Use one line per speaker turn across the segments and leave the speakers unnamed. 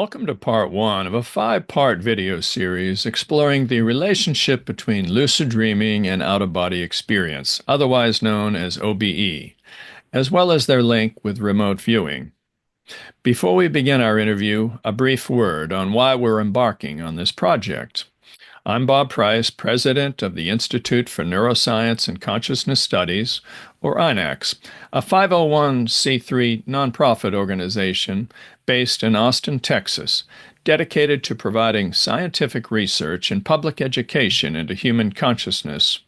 Welcome to part one of a five-part video series exploring the relationship between lucid dreaming and out-of-body experience, otherwise known as OBE, as well as their link with remote viewing. Before we begin our interview, a brief word on why we're embarking on this project. I'm Bob Price, president of the Institute for Neuroscience and Consciousness Studies, or INACS, a 501c3 nonprofit organization based in Austin, Texas, dedicated to providing scientific research and public education into human consciousness.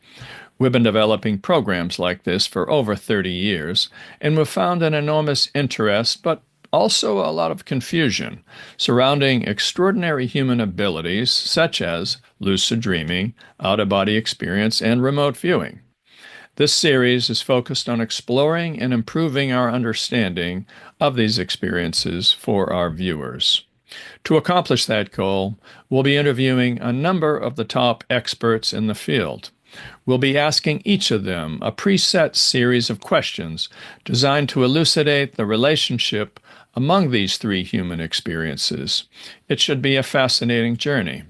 We've been developing programs like this for over 30 years, and we've found an enormous interest, but also a lot of confusion surrounding extraordinary human abilities such as lucid dreaming, out-of-body experience, and remote viewing. This series is focused on exploring and improving our understanding of these experiences for our viewers. To accomplish that goal, we'll be interviewing a number of the top experts in the field. We'll be asking each of them a preset series of questions designed to elucidate the relationship among these three human experiences. It should be a fascinating journey.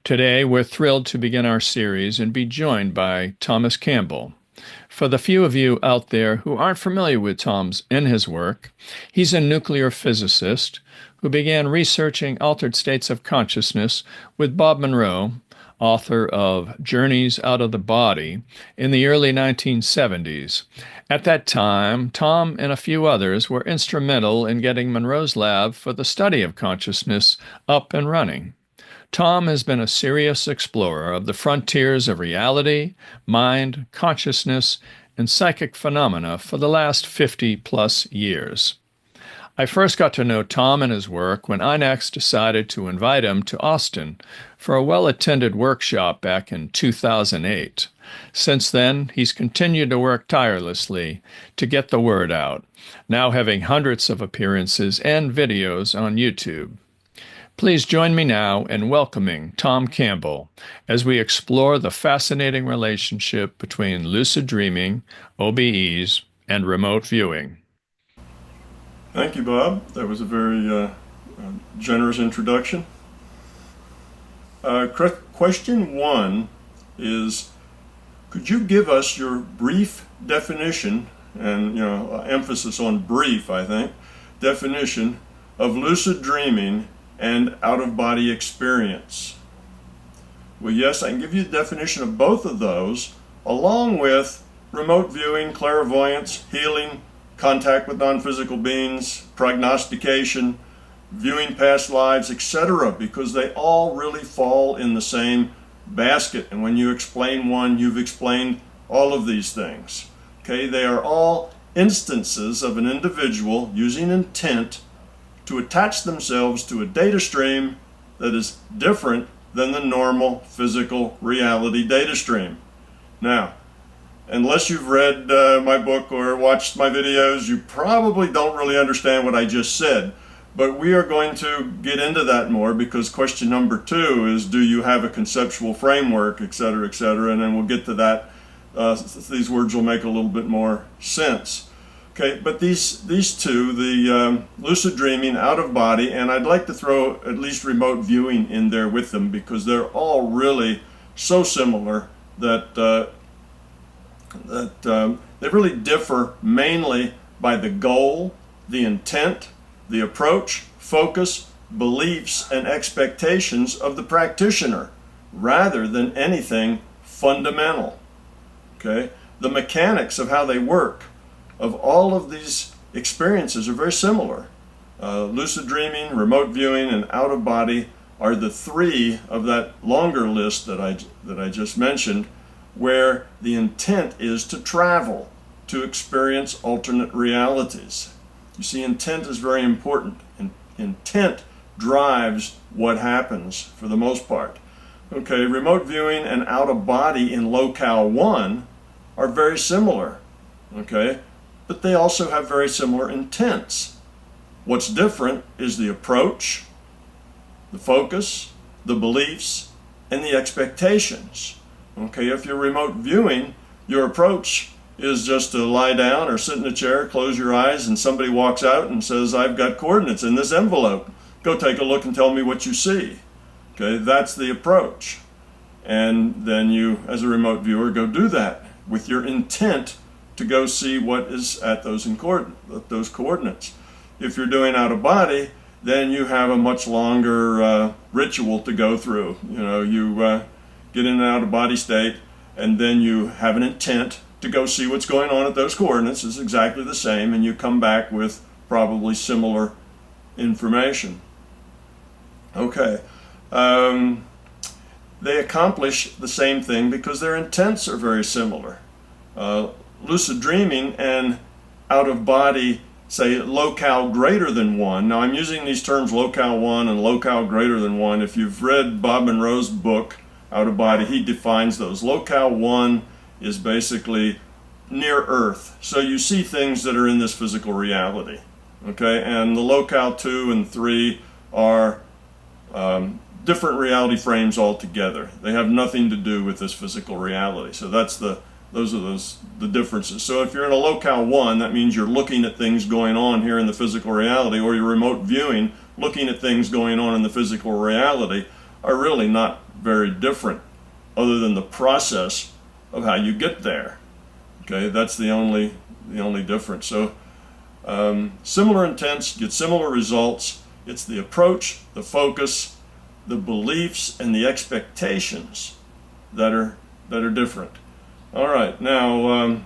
Today, we're thrilled to begin our series and be joined by Thomas Campbell. For the few of you out there who aren't familiar with Tom's and his work, he's a nuclear physicist who began researching altered states of consciousness with Bob Monroe, author of Journeys Out of the Body, in the early 1970s. At that time, Tom and a few others were instrumental in getting Monroe's lab for the study of consciousness up and running. Tom has been a serious explorer of the frontiers of reality, mind, consciousness, and psychic phenomena for the last 50-plus years. I first got to know Tom and his work when INACS decided to invite him to Austin for a well-attended workshop back in 2008. Since then, he's continued to work tirelessly to get the word out, now having hundreds of appearances and videos on YouTube. Please join me now in welcoming Tom Campbell as we explore the fascinating relationship between lucid dreaming, OBEs, and remote viewing.
Thank you, Bob. That was a very generous introduction. Question one is, could you give us your brief definition, and emphasis on brief, I think, definition of lucid dreaming and out-of-body experience? Well, yes, I can give you the definition of both of those, along with remote viewing, clairvoyance, healing, contact with non-physical beings, prognostication, viewing past lives, etc., because they all really fall in the same basket. And when you explain one, you've explained all of these things. Okay, they are all instances of an individual using intent to attach themselves to a data stream that is different than the normal physical reality data stream. Now, unless you've read my book or watched my videos, you probably don't really understand what I just said. But we are going to get into that more, because question number two is, do you have a conceptual framework, etc., etc., and then we'll get to that. These words will make a little bit more sense. Okay, but these two, the lucid dreaming, out of body, and I'd like to throw at least remote viewing in there with them, because they're all really so similar that they really differ mainly by the goal, the intent, the approach, focus, beliefs, and expectations of the practitioner, rather than anything fundamental. Okay? The mechanics of how they work of all of these experiences are very similar. Lucid dreaming, remote viewing, and out of body are the three of that longer list that I just mentioned, where the intent is to travel, to experience alternate realities. You see, intent is very important. Intent drives what happens for the most part. Okay, remote viewing and out of body in locale 1 are very similar. Okay, but they also have very similar intents. What's different is the approach, the focus, the beliefs, and the expectations. Okay, if you're remote viewing, your approach is just to lie down or sit in a chair, close your eyes, and somebody walks out and says, I've got coordinates in this envelope. go take a look and tell me what you see. Okay, that's the approach. And then you, as a remote viewer, go do that with your intent to go see what is at those coordinates. If you're doing out of body, then you have a much longer ritual to go through. You get in an out of body state, and then you have an intent to go see what's going on at those coordinates. It's exactly the same, and you come back with probably similar information. Okay. They accomplish the same thing because their intents are very similar. Lucid dreaming and out of body, say locale greater than one. Now I'm using these terms locale one and locale greater than one. If you've read Bob Monroe's book, Out of Body, he defines those. Locale one is basically near Earth. So you see things that are in this physical reality. Okay, and the locale 2 and 3 are different reality frames altogether. They have nothing to do with this physical reality. So those are the differences. So if you're in a locale 1, that means you're looking at things going on here in the physical reality, or you're remote viewing, looking at things going on in the physical reality, are really not very different, other than the process of how you get there. Okay, that's the only difference. So similar intents get similar results. It's the approach, the focus, the beliefs, and the expectations that are different. All right, now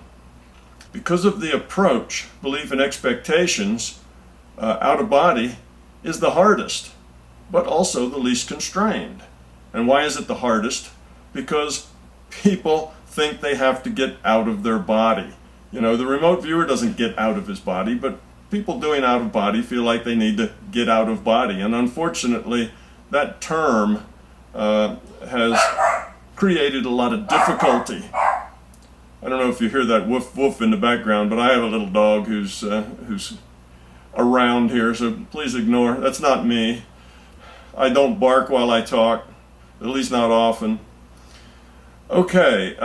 because of the approach, belief, and expectations, out of body is the hardest, but also the least constrained. And why is it the hardest? Because people think they have to get out of their body. The remote viewer doesn't get out of his body, but people doing out of body feel like they need to get out of body. And unfortunately, that term has created a lot of difficulty. I don't know if you hear that woof woof in the background, but I have a little dog who's around here, so please ignore. That's not me. I don't bark while I talk, at least not often. Okay,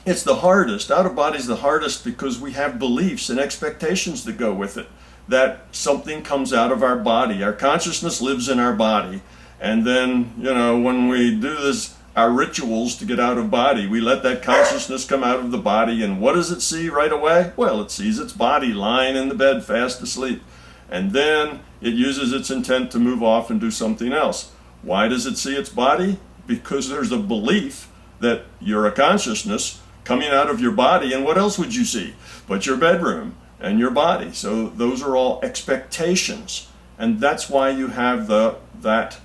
it's the hardest. Out of body is the hardest because we have beliefs and expectations that go with it. That something comes out of our body. Our consciousness lives in our body. And then, when we do our rituals to get out of body, we let that consciousness come out of the body, and what does it see right away? Well, it sees its body lying in the bed fast asleep. And then it uses its intent to move off and do something else. Why does it see its body? Because there's a belief that you're a consciousness coming out of your body, and what else would you see but your bedroom and your body? So those are all expectations, and that's why you have that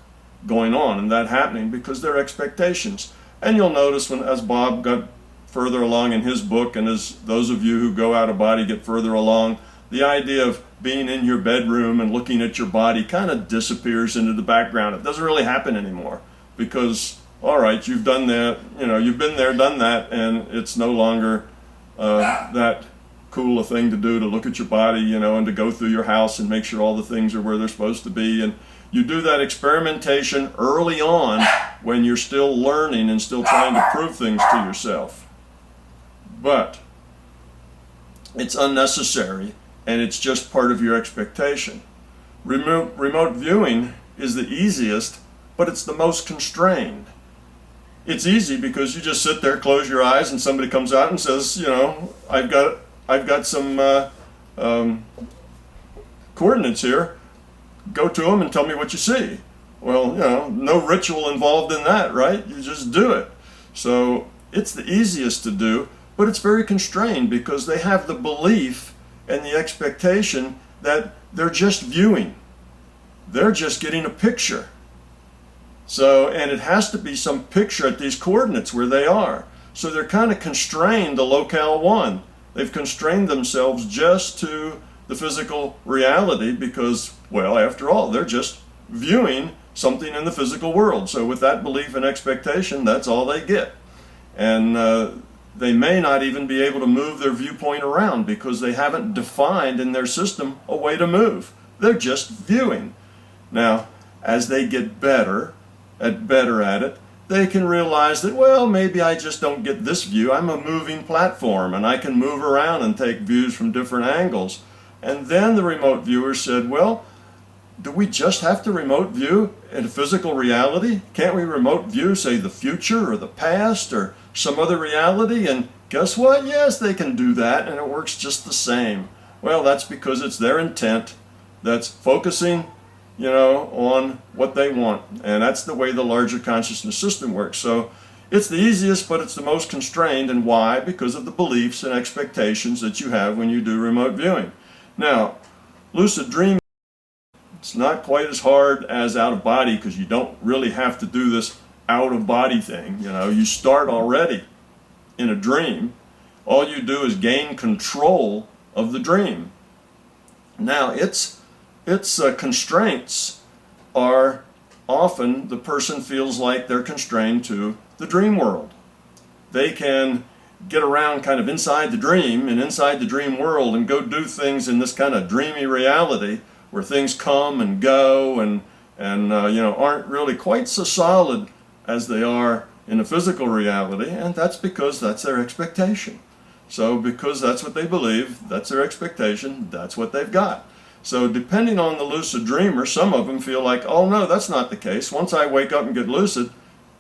going on and that happening, because they're expectations. And you'll notice as Bob got further along in his book, and as those of you who go out of body get further along, the idea of being in your bedroom and looking at your body kind of disappears into the background. It doesn't really happen anymore because, all right, you've done that, you've been there, done that, and it's no longer that cool a thing to do, to look at your body, and to go through your house and make sure all the things are where they're supposed to be. And you do that experimentation early on when you're still learning and still trying to prove things to yourself. But it's unnecessary, and it's just part of your expectation. Remote viewing is the easiest, but it's the most constrained. It's easy because you just sit there, close your eyes, and somebody comes out and says, I've got some coordinates here. Go to them and tell me what you see. Well, no ritual involved in that, right? You just do it. So it's the easiest to do, but it's very constrained because they have the belief and the expectation that they're just viewing. They're just getting a picture. So, and it has to be some picture at these coordinates where they are. So they're kind of constrained to locale 1. They've constrained themselves just to the physical reality because, well, after all, they're just viewing something in the physical world. So with that belief and expectation, that's all they get. And they may not even be able to move their viewpoint around because they haven't defined in their system a way to move. They're just viewing. Now, as they get better at it, they can realize that, well, maybe I just don't get this view. I'm a moving platform, and I can move around and take views from different angles. And then the remote viewer said, well, do we just have to remote view in physical reality? Can't we remote view, say, the future or the past or some other reality? And guess what? Yes, they can do that, and it works just the same. Well, that's because it's their intent that's focusing, on what they want. And that's the way the larger consciousness system works. So it's the easiest, but it's the most constrained. And why? Because of the beliefs and expectations that you have when you do remote viewing. Now, lucid dreaming, it's not quite as hard as out of body because you don't really have to do this out of body thing. You start already in a dream. All you do is gain control of the dream. Now, its constraints are often the person feels like they're constrained to the dream world. They can get around kind of inside the dream and inside the dream world and go do things in this kind of dreamy reality where things come and go and aren't really quite so solid as they are in a physical reality, and that's because that's their expectation. So because that's what they believe, that's their expectation, that's what they've got. So depending on the lucid dreamer, some of them feel like, oh no, that's not the case. Once I wake up and get lucid,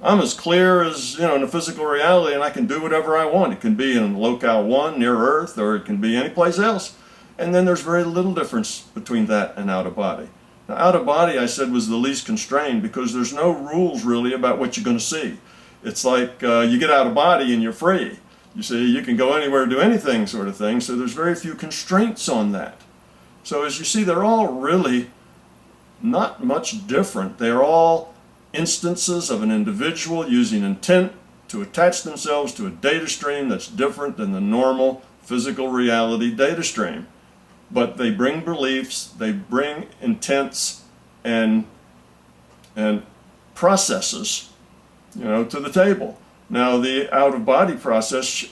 I'm as clear as, in a physical reality, and I can do whatever I want. It can be in locale 1 near Earth, or it can be any place else. And then there's very little difference between that and out of body. Now, out of body, I said, was the least constrained because there's no rules really about what you're going to see. It's like you get out of body and you're free. You see, you can go anywhere, do anything sort of thing. So there's very few constraints on that. So as you see, they're all really not much different. They're all instances of an individual using intent to attach themselves to a data stream that's different than the normal physical reality data stream. But they bring beliefs, they bring intents and processes, to the table. Now, the out-of-body process,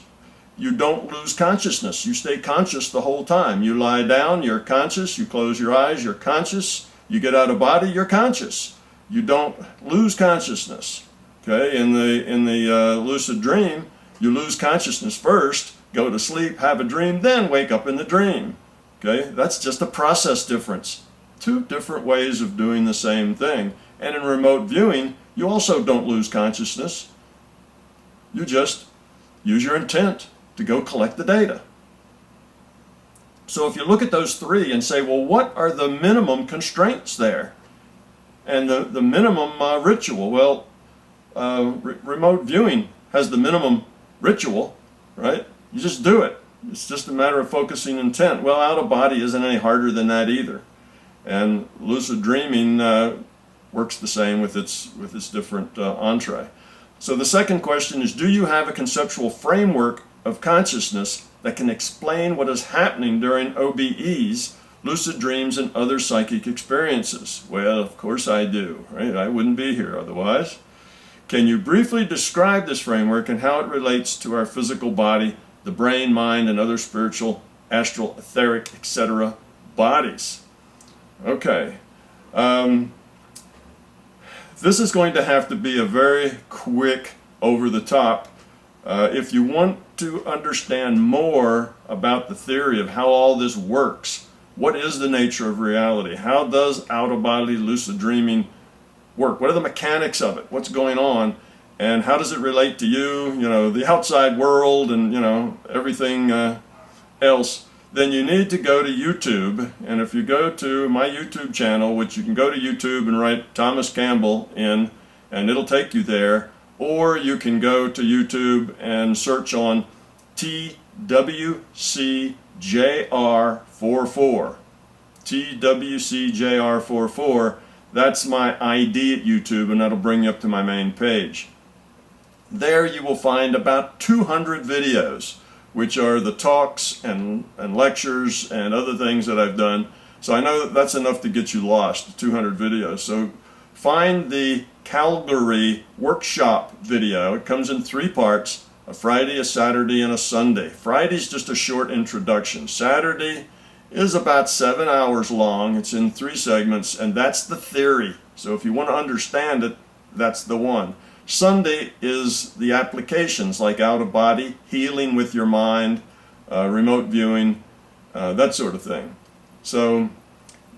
you don't lose consciousness. You stay conscious the whole time. You lie down, you're conscious. You close your eyes, you're conscious. You get out of body, you're conscious. You don't lose consciousness. Okay, in the lucid dream, you lose consciousness first, go to sleep, have a dream, then wake up in the dream. Okay, that's just a process difference. Two different ways of doing the same thing. And in remote viewing, you also don't lose consciousness. You just use your intent to go collect the data. So if you look at those three and say, well, what are the minimum constraints there? And the minimum ritual, well, remote viewing has the minimum ritual, right? You just do it. It's just a matter of focusing intent. Well, out of body isn't any harder than that either. And lucid dreaming works the same with its different entree. So the second question is, do you have a conceptual framework of consciousness that can explain what is happening during OBEs, lucid dreams, and other psychic experiences? Well, of course I do, right? I wouldn't be here otherwise. Can you briefly describe this framework and how it relates to our physical body, the brain, mind, and other spiritual, astral, etheric, etc. bodies? Okay. This is going to have to be a very quick, over-the-top. If you want to understand more about the theory of how all this works, what is the nature of reality? How does out-of-body lucid dreaming work? What are the mechanics of it? What's going on? And how does it relate to you, the outside world and, everything else? Then you need to go to YouTube. And if you go to my YouTube channel, which you can go to YouTube and write Thomas Campbell in, and it'll take you there. Or you can go to YouTube and search on TWCJR44. TWCJR44. That's my ID at YouTube, and that'll bring you up to my main page. There you will find about 200 videos, which are the talks and lectures and other things that I've done. So I know that's enough to get you lost, 200 videos. So find the Calgary workshop video. It comes in 3 parts, a Friday, a Saturday, and a Sunday. Friday's just a short introduction. Saturday is about 7 hours long. It's in 3 segments, and that's the theory. So if you want to understand it, that's the one. Sunday is the applications like out-of-body, healing with your mind, remote viewing, that sort of thing. So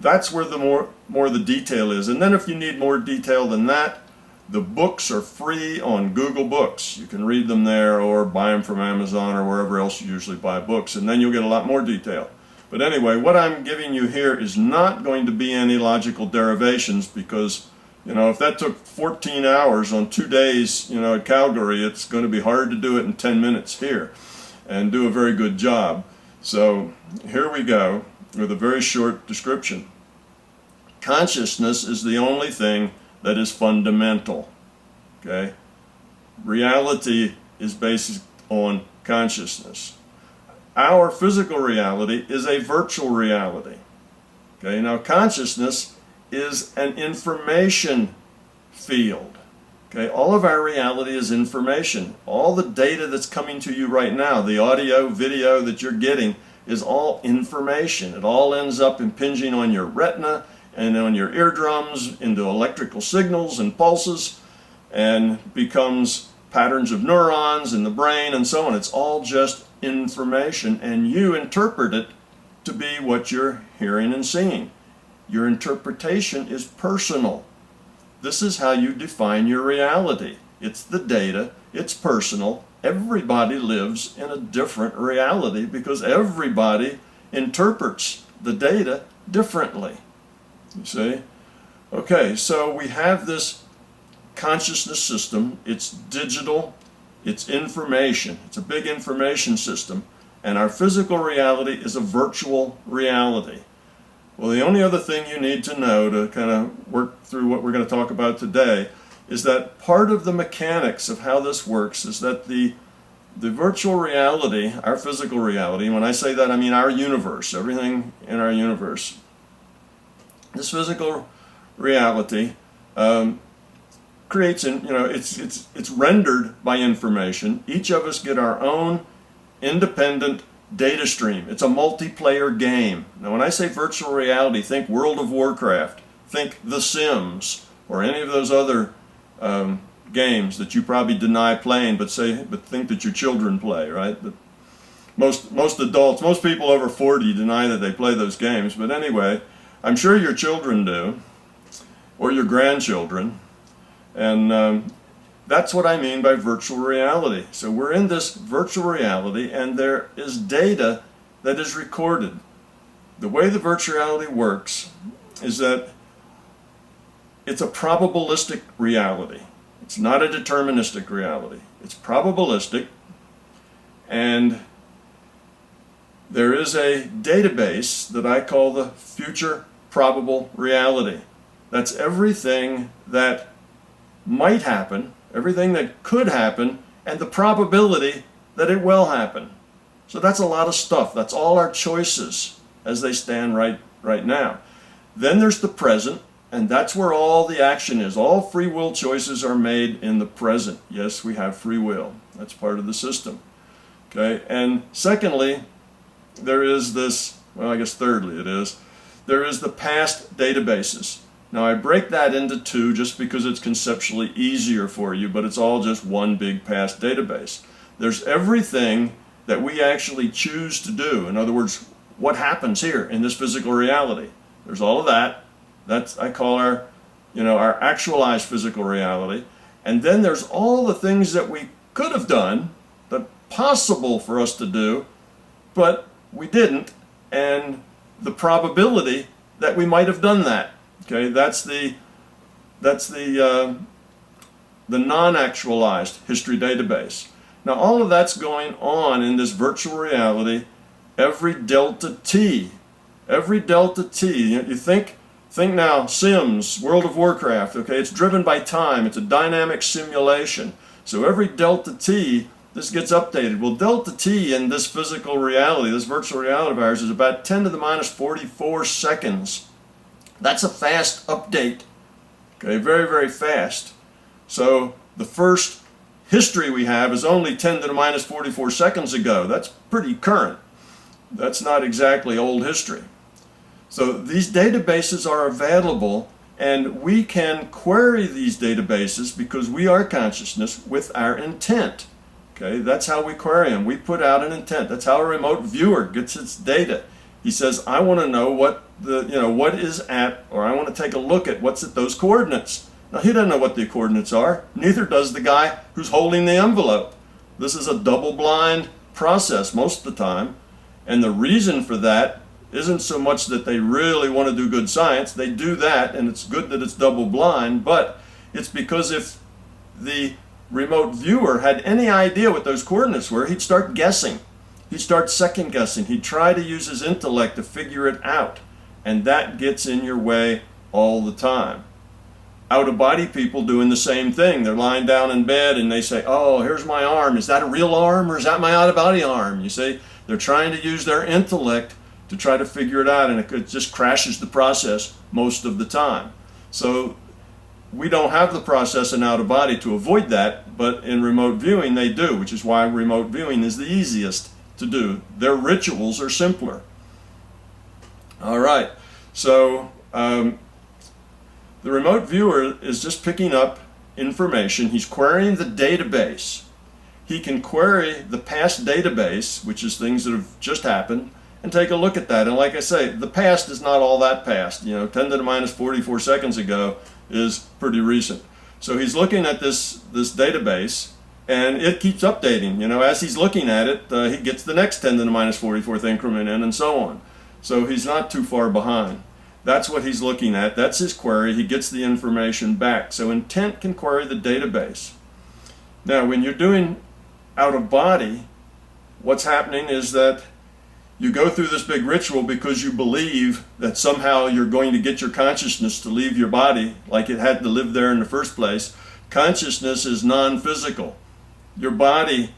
that's where the more the detail is. And then if you need more detail than that, the books are free on Google Books. You can read them there or buy them from Amazon or wherever else you usually buy books, and then you'll get a lot more detail. But anyway, what I'm giving you here is not going to be any logical derivations, because, you know, if that took 14 hours on 2 days, you know, at Calgary, it's going to be hard to do it in 10 minutes here and do a very good job. So here we go with a very short description. Consciousness is the only thing that is fundamental. Okay? Reality is based on consciousness. Our physical reality is a virtual reality. Okay? Now, consciousness is an information field. Okay? All of our reality is information. All the data that's coming to you right now, the audio, video that you're getting, is all information. It all ends up impinging on your retina and on your eardrums into electrical signals and pulses, and becomes patterns of neurons in the brain and so on. It's all just information, and you interpret it to be what you're hearing and seeing. Your interpretation is personal. This is how you define your reality. It's the data, it's personal. Everybody lives in a different reality because everybody interprets the data differently. You see? Okay, so we have this consciousness system. It's digital, it's information. It's a big information system. And our physical reality is a virtual reality. Well, the only other thing you need to know to kind of work through what we're going to talk about today is that part of the mechanics of how this works is that the virtual reality, our physical reality, and when I say that I mean our universe, everything in our universe, this physical reality creates, it's rendered by information. Each of us get our own independent data stream. It's a multiplayer game. Now, when I say virtual reality, think World of Warcraft, think The Sims, or any of those other games that you probably deny playing, but think that your children play, right? But most adults, most people over 40 deny that they play those games. But anyway, I'm sure your children do, or your grandchildren, and that's what I mean by virtual reality. So we're in this virtual reality, and there is data that is recorded. The way the virtual reality works is that it's a probabilistic reality. It's not a deterministic reality. It's probabilistic, and there is a database that I call the future probable reality. That's everything that might happen, everything that could happen, and the probability that it will happen. So that's a lot of stuff. That's all our choices as they stand right now. Then there's the present, and that's where all the action is. All free will choices are made in the present. Yes, we have free will. That's part of the system. Okay, and secondly, there is this, well, I guess thirdly it is, there is the past databases. Now, I break that into two just because it's conceptually easier for you, but it's all just one big past database. There's everything that we actually choose to do. In other words, what happens here in this physical reality. There's all of that. That's, I call our actualized physical reality. And then there's all the things that we could have done, that possible for us to do, but we didn't, and the probability that we might have done that. Okay, that's the non-actualized history database. Now, all of that's going on in this virtual reality every delta t. Every delta t. You think now, Sims, World of Warcraft, okay, it's driven by time. It's a dynamic simulation. So every delta t, this gets updated. Well, delta t in this physical reality, this virtual reality of ours, is about 10 to the minus 44 seconds. That's a fast update. Okay, very, very fast. So the first history we have is only 10 to the minus 44 seconds ago. That's pretty current. That's not exactly old history. So these databases are available, and we can query these databases because we are consciousness with our intent. Okay, that's how we query them. We put out an intent. That's how a remote viewer gets its data. He says, I want to know what what is at, or I want to take a look at what's at those coordinates. Now, he doesn't know what the coordinates are. Neither does the guy who's holding the envelope. This is a double-blind process most of the time. And the reason for that isn't so much that they really want to do good science. They do that, and it's good that it's double-blind, but it's because if the remote viewer had any idea what those coordinates were, he'd start guessing. He'd start second-guessing. He'd try to use his intellect to figure it out. And that gets in your way all the time. Out-of-body people doing the same thing. They're lying down in bed and they say, oh, here's my arm. Is that a real arm or is that my out-of-body arm? You see, they're trying to use their intellect to try to figure it out, and it just crashes the process most of the time. So we don't have the process in out-of-body to avoid that, but in remote viewing they do, which is why remote viewing is the easiest to do. Their rituals are simpler. All right, so the remote viewer is just picking up information. He's querying the database. He can query the past database, which is things that have just happened, and take a look at that. And like I say, the past is not all that past. 10 to the minus 44 seconds ago is pretty recent. So he's looking at this database, and it keeps updating. As he's looking at it, he gets the next 10 to the minus 44th increment in, and so on. So he's not too far behind. That's what he's looking at. That's his query. He gets the information back. So intent can query the database. Now, when you're doing out of body, what's happening is that you go through this big ritual because you believe that somehow you're going to get your consciousness to leave your body like it had to live there in the first place. Consciousness is non-physical. Your body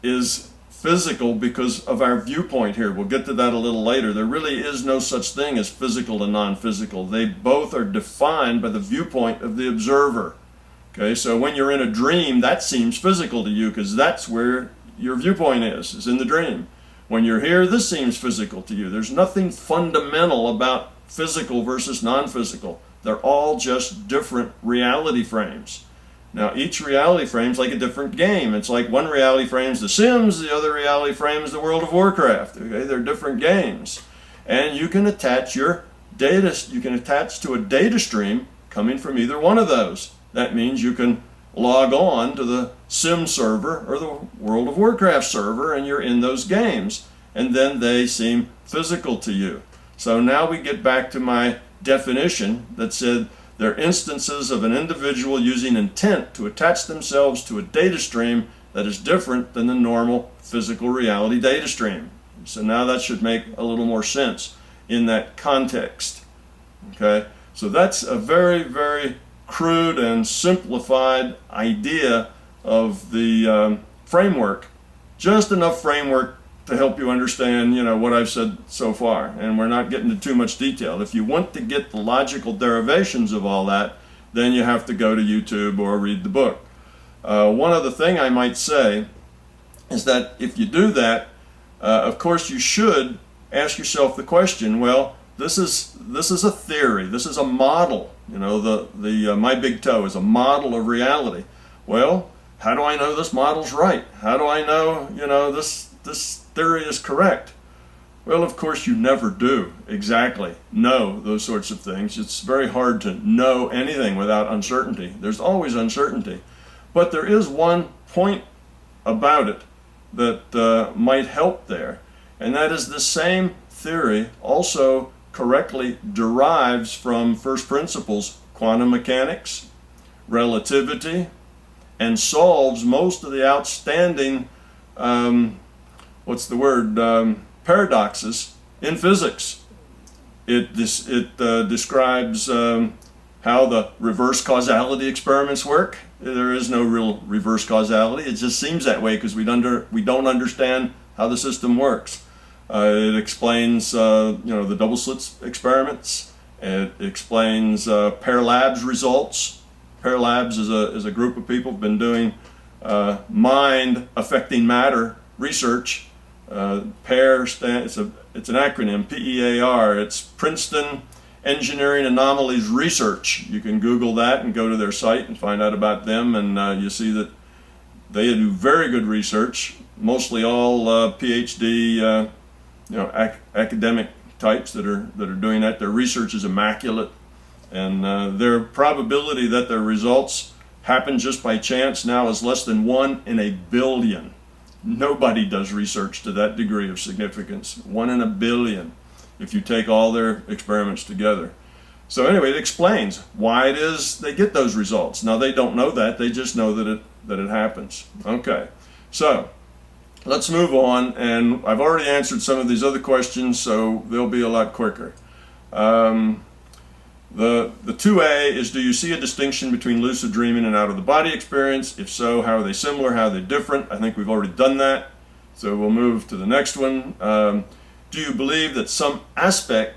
is physical because of our viewpoint here. We'll get to that a little later. There really is no such thing as physical and non-physical. They both are defined by the viewpoint of the observer. Okay, so when you're in a dream, that seems physical to you because that's where your viewpoint is in the dream. When you're here, this seems physical to you. There's nothing fundamental about physical versus non-physical. They're all just different reality frames. Now, each reality frame is like a different game. It's like one reality frame is The Sims, the other reality frame is the World of Warcraft. Okay, they're different games. And you can attach your data, you can attach to a data stream coming from either one of those. That means you can log on to the Sim server or the World of Warcraft server, and you're in those games. And then they seem physical to you. So now we get back to my definition that said, they're instances of an individual using intent to attach themselves to a data stream that is different than the normal physical reality data stream. So now that should make a little more sense in that context. Okay, so that's a very, very crude and simplified idea of the framework. Just enough framework to help you understand, what I've said so far. And we're not getting into too much detail. If you want to get the logical derivations of all that, then you have to go to YouTube or read the book. One other thing I might say is that if you do that, of course you should ask yourself the question, well, this is a theory, this is a model. The My Big T.O.E is a model of reality. Well, how do I know this model's right? How do I know, this theory is correct? Well, of course you never do exactly know those sorts of things. It's very hard to know anything without uncertainty. There's always uncertainty. But there is one point about it that might help there, and that is the same theory also correctly derives from first principles, quantum mechanics, relativity, and solves most of the outstanding paradoxes in physics. It describes how the reverse causality experiments work. There is no real reverse causality. It just seems that way because we don't understand how the system works. It explains the double slit experiments. It explains Pair Labs results. Pair Labs is a group of people who've been doing mind affecting matter research. PAIR it's an acronym, PEAR. It's Princeton Engineering Anomalies Research. You can Google that and go to their site and find out about them, and you see that they do very good research, mostly all PhD, academic types that are doing that. Their research is immaculate, and their probability that their results happen just by chance now is less than 1 in a billion. Nobody does research to that degree of significance. 1 in a billion, if you take all their experiments together. So anyway, it explains why it is they get those results. Now they don't know that; they just know that it happens. Okay, so let's move on. And I've already answered some of these other questions, so they'll be a lot quicker. The 2A is, do you see a distinction between lucid dreaming and out-of-the-body experience? If so, how are they similar? How are they different? I think we've already done that. So we'll move to the next one. Do you believe that some aspect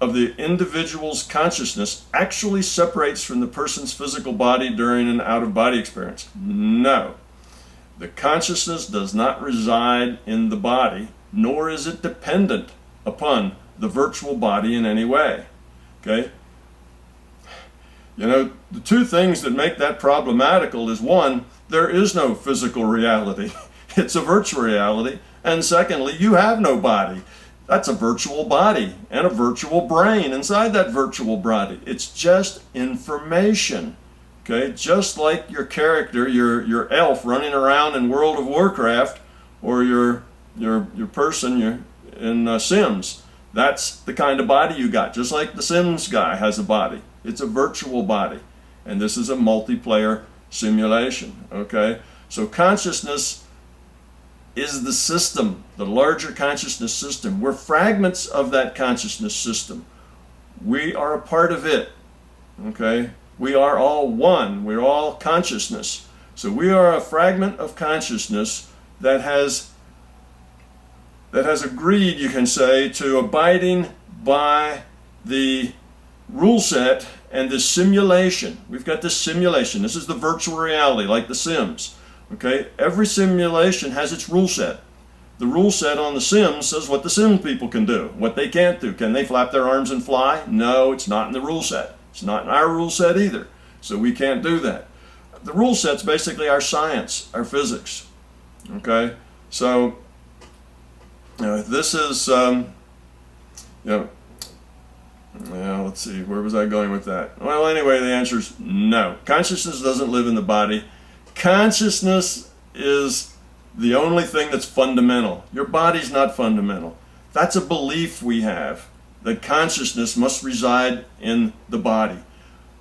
of the individual's consciousness actually separates from the person's physical body during an out-of-body experience? No. The consciousness does not reside in the body, nor is it dependent upon the virtual body in any way. Okay? You know, the two things that make that problematical is, one, there is no physical reality. It's a virtual reality. And secondly, you have no body. That's a virtual body and a virtual brain inside that virtual body. It's just information. Okay? Just like your character, your elf running around in World of Warcraft, or your person in Sims. That's the kind of body you got. Just like the Sims guy has a body. It's a virtual body, and this is a multiplayer simulation, okay? So consciousness is the system, the larger consciousness system. We're fragments of that consciousness system. We are a part of it, okay? We are all one. We're all consciousness. So we are a fragment of consciousness that has agreed, you can say, to abiding by the rule set and this simulation. We've got this simulation. This is the virtual reality, like the Sims. Okay? Every simulation has its rule set. The rule set on the Sims says what the Sim people can do, what they can't do. Can they flap their arms and fly? No, it's not in the rule set. It's not in our rule set either. So we can't do that. The rule set's basically our science, our physics. Okay? So this is, let's see, where was I going with that? Well, anyway, the answer is no. Consciousness doesn't live in the body. Consciousness is the only thing that's fundamental. Your body's not fundamental. That's a belief we have, that consciousness must reside in the body.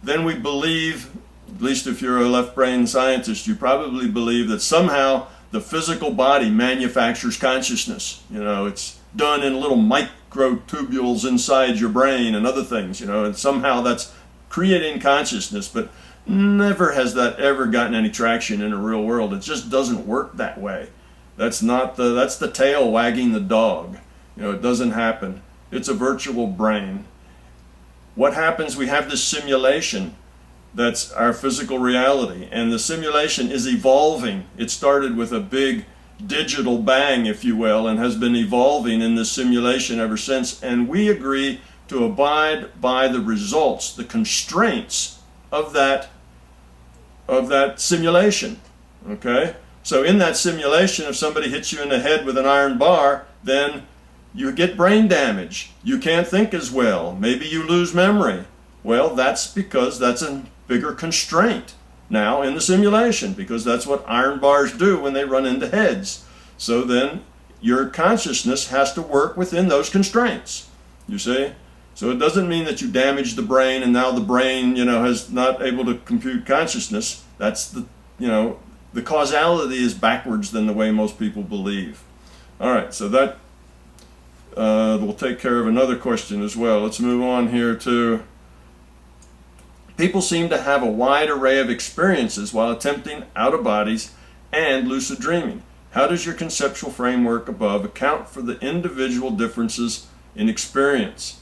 Then we believe, at least if you're a left-brain scientist, you probably believe that somehow the physical body manufactures consciousness. You know, it's done in little microtubules inside your brain and other things, and somehow that's creating consciousness, but never has that ever gotten any traction in the real world. It just doesn't work that way. That's the tail wagging the dog. It doesn't happen. It's a virtual brain. What happens, we have this simulation that's our physical reality, and the simulation is evolving. It started with a big digital bang, if you will, and has been evolving in this simulation ever since, and we agree to abide by the results, the constraints of that simulation. Okay? So in that simulation, if somebody hits you in the head with an iron bar, then you get brain damage. You can't think as well. Maybe you lose memory. Well, that's because that's a bigger constraint now in the simulation, because that's what iron bars do when they run into heads. So then your consciousness has to work within those constraints, you see? So it doesn't mean that you damage the brain and now the brain, has not able to compute consciousness. That's the causality is backwards than the way most people believe. All right, so that will take care of another question as well. Let's move on here to, people seem to have a wide array of experiences while attempting out-of-bodies and lucid dreaming. How does your conceptual framework above account for the individual differences in experience?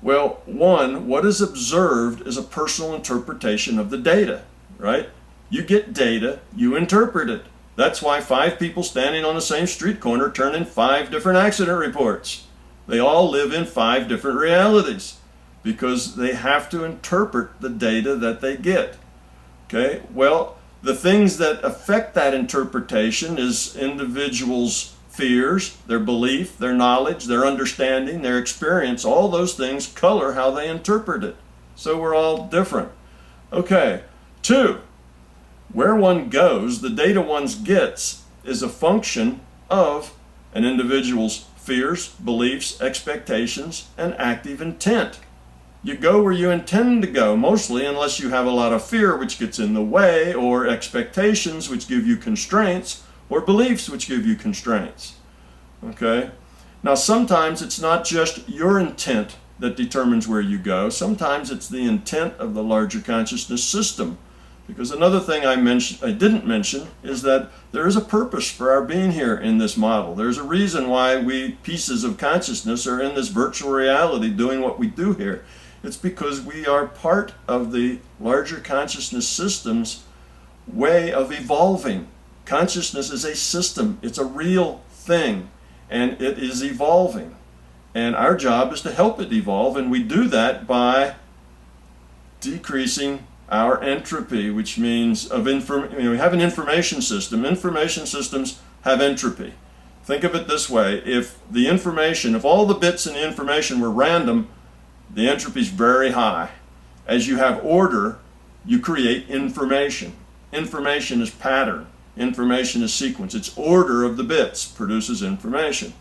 Well, one, what is observed is a personal interpretation of the data, right? You get data, you interpret it. That's why 5 people standing on the same street corner turn in 5 different accident reports. They all live in 5 different realities because they have to interpret the data that they get. Okay? Well, the things that affect that interpretation is individuals' fears, their belief, their knowledge, their understanding, their experience, all those things color how they interpret it. So we're all different. Okay, 2, where one goes, the data one gets is a function of an individual's fears, beliefs, expectations, and active intent. You go where you intend to go, mostly, unless you have a lot of fear which gets in the way, or expectations which give you constraints, or beliefs which give you constraints. Okay? Now sometimes it's not just your intent that determines where you go. Sometimes it's the intent of the larger consciousness system. Because another thing I didn't mention is that there is a purpose for our being here in this model. There's a reason why we pieces of consciousness are in this virtual reality doing what we do here. It's because we are part of the larger consciousness system's way of evolving. Consciousness is a system. It's a real thing, and it is evolving. And our job is to help it evolve, and we do that by decreasing our entropy, which means we have an information system. Information systems have entropy. Think of it this way: if all the bits in the information were random, the entropy is very high. As you have order, you create information. Information is pattern. Information is sequence. It's order of the bits produces information.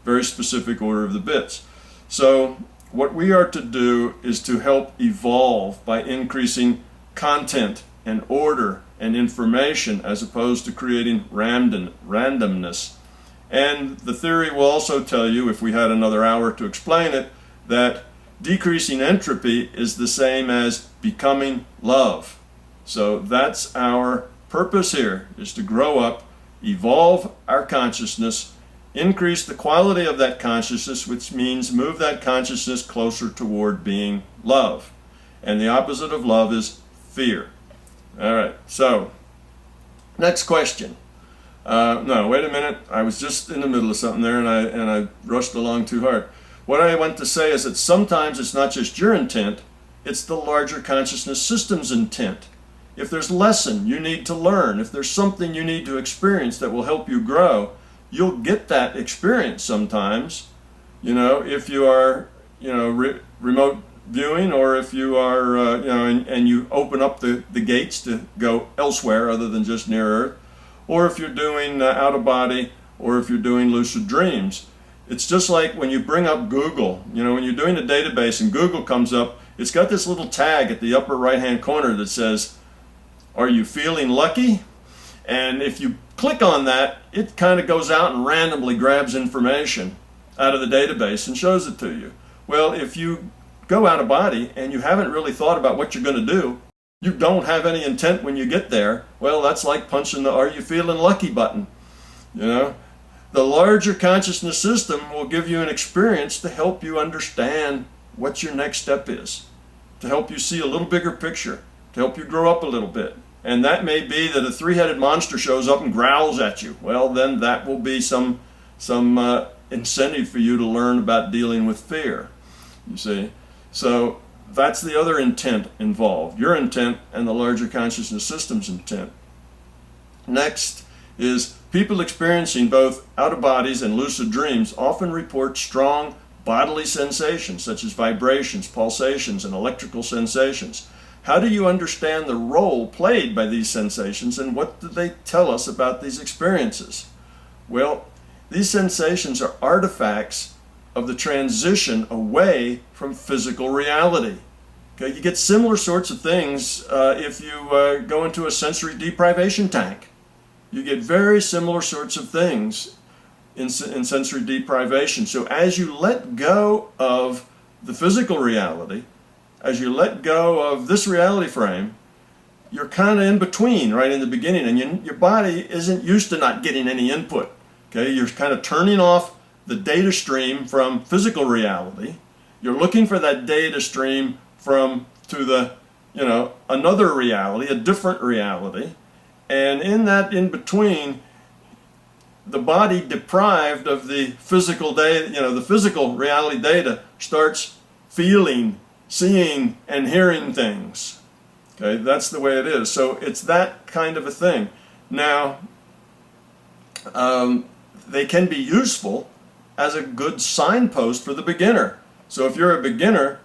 Very specific order of the bits. So what we are to do is to help evolve by increasing content and order and information as opposed to creating randomness. And the theory will also tell you, if we had another hour to explain it, that decreasing entropy is the same as becoming love. So that's our purpose here, is to grow up, evolve our consciousness, increase the quality of that consciousness, which means move that consciousness closer toward being love. And the opposite of love is fear. All right, so next question. No, wait a minute. I was just in the middle of something there, and I rushed along too hard. What I want to say is that sometimes it's not just your intent, it's the larger consciousness system's intent. If there's a lesson you need to learn, if there's something you need to experience that will help you grow, you'll get that experience sometimes. If you are, remote viewing, or if you are, and you open up the gates to go elsewhere other than just near Earth, or if you're doing out of body, or if you're doing lucid dreams. It's just like when you bring up Google, when you're doing a database and Google comes up, it's got this little tag at the upper right hand corner that says, "Are you feeling lucky?" And if you click on that, it kind of goes out and randomly grabs information out of the database and shows it to you. Well, if you go out of body and you haven't really thought about what you're going to do, you don't have any intent when you get there, well, that's like punching the "Are you feeling lucky" button. The larger consciousness system will give you an experience to help you understand what your next step is, to help you see a little bigger picture, to help you grow up a little bit. And that may be that a three-headed monster shows up and growls at you. Well, then that will be some incentive for you to learn about dealing with fear, you see. So that's the other intent involved, your intent and the larger consciousness system's intent. Next is people experiencing both out-of-bodies and lucid dreams often report strong bodily sensations such as vibrations, pulsations, and electrical sensations. How do you understand the role played by these sensations, and what do they tell us about these experiences? Well, these sensations are artifacts of the transition away from physical reality. Okay, you get similar sorts of things if you go into a sensory deprivation tank. You get very similar sorts of things in sensory deprivation. So as you let go of the physical reality, as you let go of this reality frame, you're kind of in between right in the beginning, and your body isn't used to not getting any input. Okay, you're kind of turning off the data stream from physical reality. You're looking for that data stream to the, another reality, a different reality. And in that in between, the body deprived of the physical data, the physical reality data, starts feeling, seeing, and hearing things. Okay, that's the way it is. So it's that kind of a thing. Now, they can be useful as a good signpost for the beginner. So if you're a beginner,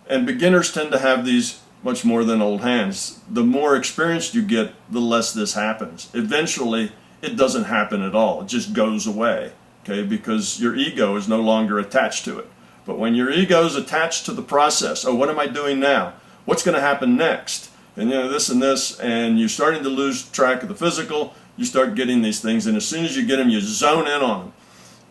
and beginners tend to have these much more than old hands, the more experienced you get, the less this happens. Eventually, it doesn't happen at all. It just goes away, okay, because your ego is no longer attached to it. But when your ego is attached to the process, oh, what am I doing now? What's going to happen next? And this and this, and you're starting to lose track of the physical, you start getting these things, and as soon as you get them, you zone in on them,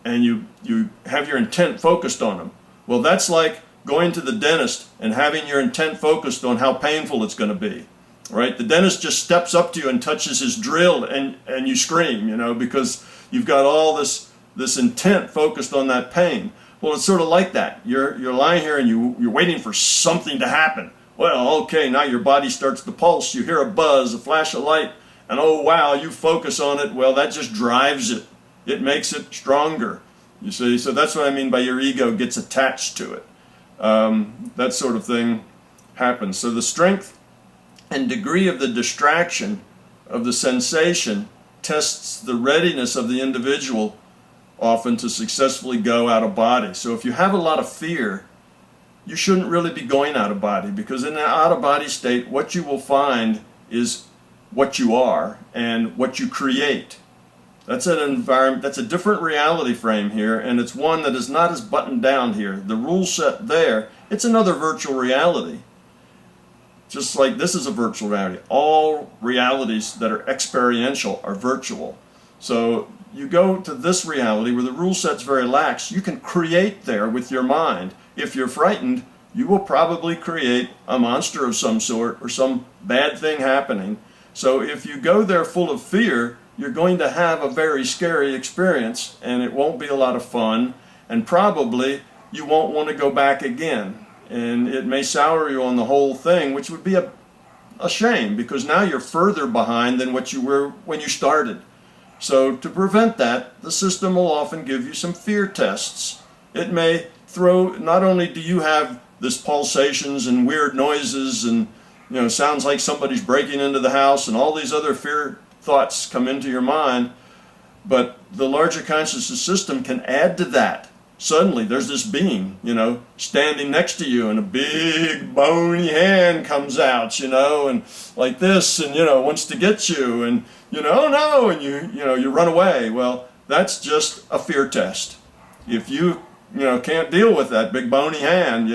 and you have your intent focused on them. Well, that's like going to the dentist and having your intent focused on how painful it's going to be, right? The dentist just steps up to you and touches his drill, and you scream, because you've got all this intent focused on that pain. Well, it's sort of like that. You're lying here and you're waiting for something to happen. Well, okay, now your body starts to pulse. You hear a buzz, a flash of light, and oh wow, you focus on it. Well, that just drives it. It makes it stronger. You see, so that's what I mean by your ego gets attached to it. That sort of thing happens. So the strength and degree of the distraction of the sensation tests the readiness of the individual often to successfully go out of body. So if you have a lot of fear, you shouldn't really be going out of body, because in an out of body state, what you will find is what you are and what you create. That's an environment, that's a different reality frame here, and it's one that is not as buttoned down here. The rule set there, it's another virtual reality. Just like this is a virtual reality. All realities that are experiential are virtual. So you go to this reality where the rule set's very lax. You can create there with your mind. If you're frightened, you will probably create a monster of some sort or some bad thing happening. So if you go there full of fear, you're going to have a very scary experience, and it won't be a lot of fun, and probably you won't want to go back again. And it may sour you on the whole thing, which would be a shame, because now you're further behind than what you were when you started. So to prevent that, the system will often give you some fear tests. It may throw, not only do you have this pulsations and weird noises and sounds like somebody's breaking into the house and all these other fear thoughts come into your mind, but the larger consciousness system can add to that. Suddenly there's this being, standing next to you, and a big bony hand comes out, and like this, and wants to get you, and oh no, and you run away. Well, that's just a fear test. If you can't deal with that big bony hand,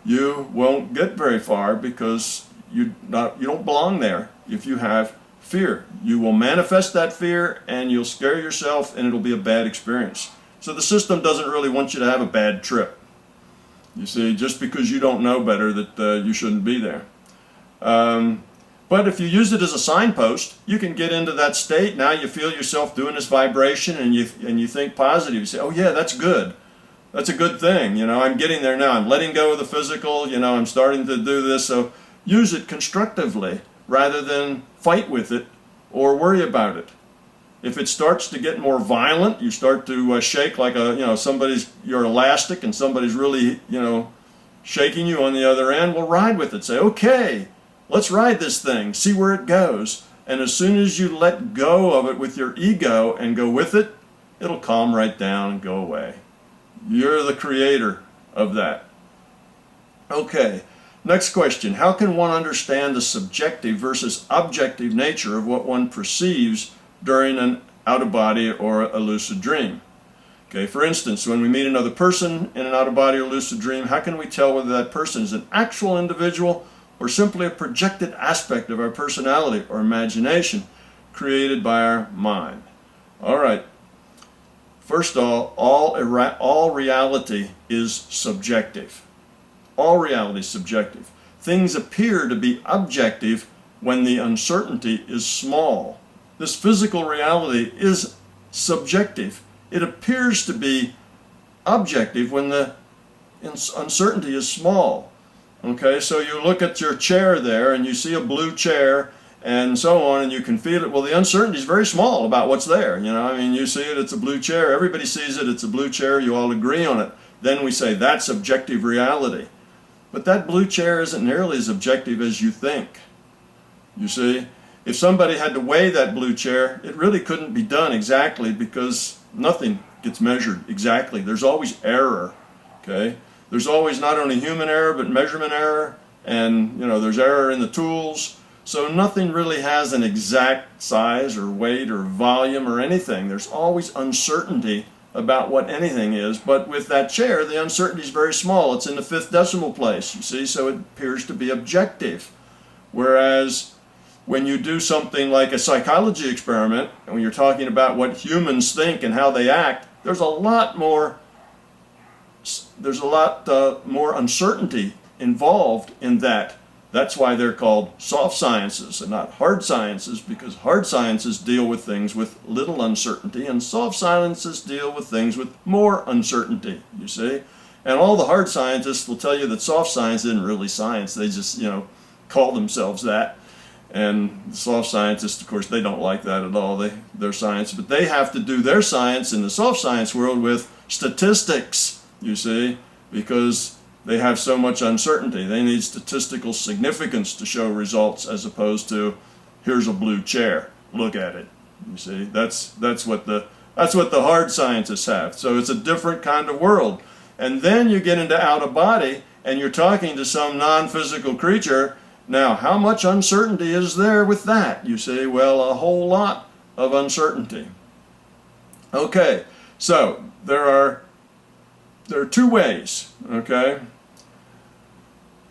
you won't get very far, because you don't belong there. If you have fear, you will manifest that fear, and you'll scare yourself, and it'll be a bad experience. So the system doesn't really want you to have a bad trip. You see, just because you don't know better that you shouldn't be there. But if you use it as a signpost, you can get into that state. Now you feel yourself doing this vibration, and you think positive. You say, oh yeah, that's good. That's a good thing. I'm getting there now. I'm letting go of the physical. I'm starting to do this. So use it constructively rather than fight with it or worry about it. If it starts to get more violent, you start to shake like you're elastic and somebody's really, shaking you on the other end, well, ride with it. Say, okay, let's ride this thing, see where it goes. And as soon as you let go of it with your ego and go with it, it'll calm right down and go away. You're the creator of that. Okay, next question. How can one understand the subjective versus objective nature of what one perceives during an out-of-body or a lucid dream? Okay, for instance, when we meet another person in an out-of-body or lucid dream, how can we tell whether that person is an actual individual or simply a projected aspect of our personality or imagination created by our mind? All right. First of all reality is subjective. All reality is subjective. Things appear to be objective when the uncertainty is small. This physical reality is subjective. It appears to be objective when the uncertainty is small. Okay, so you look at your chair there and you see a blue chair and so on, and you can feel it. Well, the uncertainty is very small about what's there. You see it, it's a blue chair. Everybody sees it, it's a blue chair. You all agree on it. Then we say that's objective reality. But that blue chair isn't nearly as objective as you think. You see? if somebody had to weigh that blue chair, it really couldn't be done exactly because nothing gets measured exactly. There's always error, okay? There's always not only human error, but measurement error, and there's error in the tools. So nothing really has an exact size or weight or volume or anything. There's always uncertainty about what anything is, but with that chair, the uncertainty is very small. It's in the 5th decimal place, you see, so it appears to be objective. Whereas when you do something like a psychology experiment, and when you're talking about what humans think and how they act, there's a lot more uncertainty involved in that. That's why they're called soft sciences and not hard sciences, because hard sciences deal with things with little uncertainty and soft sciences deal with things with more uncertainty, you see. And all the hard scientists will tell you that soft science isn't really science. They just, call themselves that. And the soft scientists, of course, they don't like that at all. They're science, but they have to do their science in the soft science world with statistics, you see, because they have so much uncertainty. They need statistical significance to show results, as opposed to, here's a blue chair, look at it. You see, that's what the hard scientists have. So it's a different kind of world. And then you get into out of body, and you're talking to some non-physical creature. Now, how much uncertainty is there with that? You see, well, a whole lot of uncertainty. Okay, so there are 2 ways, okay?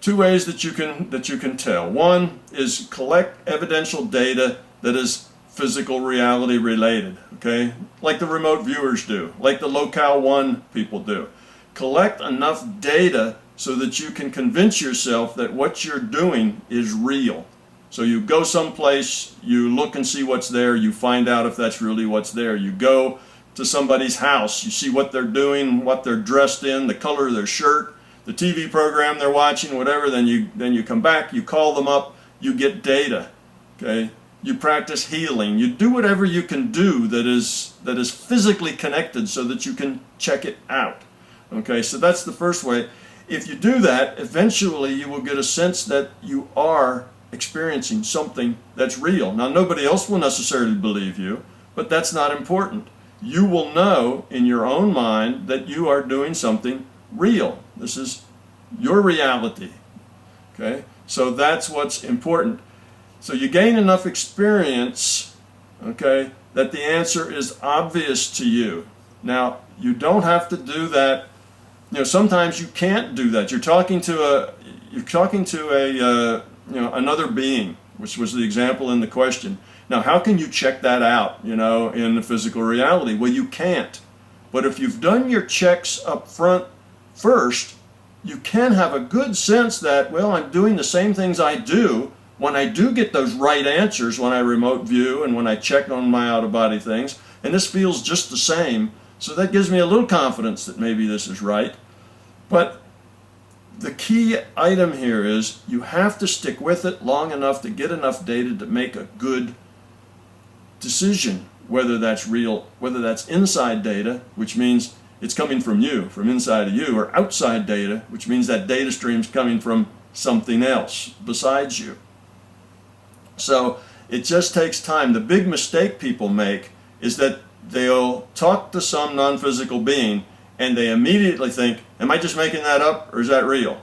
2 ways that you can tell. One is collect evidential data that is physical reality related, okay? Like the remote viewers do, like the Locale 1 people do. Collect enough data so that you can convince yourself that what you're doing is real. So you go someplace, you look and see what's there, you find out if that's really what's there. You go to somebody's house, you see what they're doing, what they're dressed in, the color of their shirt, the TV program they're watching, whatever. Then you come back, you call them up, you get data, okay? You practice healing. You do whatever you can do that is physically connected so that you can check it out, okay? So that's the first way. If you do that, eventually you will get a sense that you are experiencing something that's real. Now, nobody else will necessarily believe you, but that's not important. You will know in your own mind that you are doing something real. This is your reality, okay? So that's what's important. So you gain enough experience, okay, that the answer is obvious to you. Now, you don't have to do that. Sometimes you can't do that. You're talking to another being, which was the example in the question. Now, how can you check that out, in the physical reality? Well, you can't. But if you've done your checks up front first, you can have a good sense that, well, I'm doing the same things I do when I do get those right answers when I remote view and when I check on my out-of-body things, and this feels just the same. So that gives me a little confidence that maybe this is right. But the key item here is you have to stick with it long enough to get enough data to make a good decision, whether that's real, whether that's inside data, which means it's coming from you, from inside of you, or outside data, which means that data stream's coming from something else besides you. So it just takes time. The big mistake people make is that they'll talk to some non-physical being and they immediately think, am I just making that up or is that real?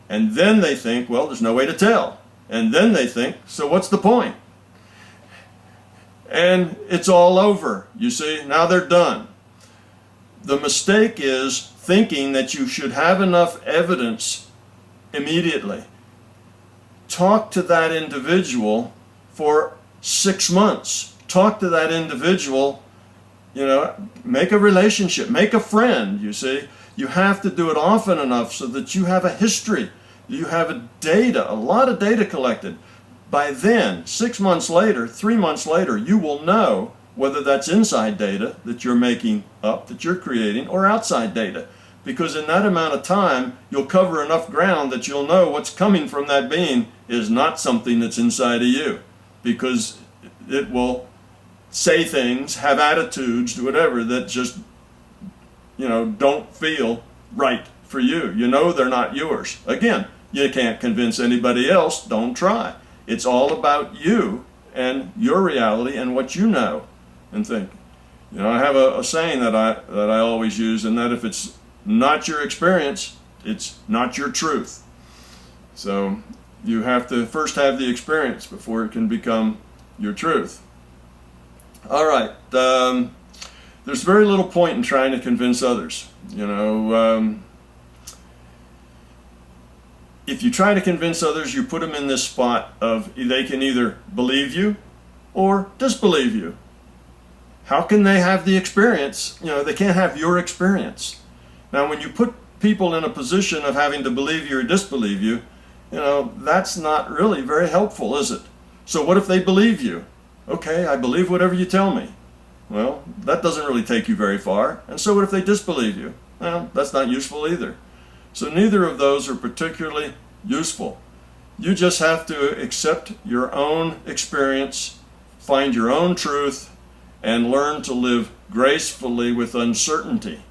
And then they think, well, there's no way to tell. And then they think, so what's the point? And it's all over, you see, now they're done. The mistake is thinking that you should have enough evidence immediately. Talk to that individual for 6 months. Talk to that individual, make a relationship, make a friend, you see. You have to do it often enough so that you have a history. You have a lot of data collected. By then, 6 months later, 3 months later, you will know whether that's inside data that you're making up, that you're creating, or outside data. Because in that amount of time, you'll cover enough ground that you'll know what's coming from that being is not something that's inside of you. Because it will say things, have attitudes, do whatever, that just, don't feel right for you. They're not yours. Again, you can't convince anybody else. Don't try. It's all about you and your reality and what you know and think. You know, I have a saying that I always use, and that if it's not your experience, it's not your truth. So you have to first have the experience before it can become your truth. All right. There's very little point in trying to convince others. You know, if you try to convince others, you put them in this spot of they can either believe you or disbelieve you. How can they have the experience? You know, they can't have your experience. Now, when you put people in a position of having to believe you or disbelieve you, you know, that's not really very helpful, is it? So what if they believe you? Okay, I believe whatever you tell me. Well, that doesn't really take you very far. And so what if they disbelieve you? Well, that's not useful either. So neither of those are particularly useful. You just have to accept your own experience, find your own truth, and learn to live gracefully with uncertainty.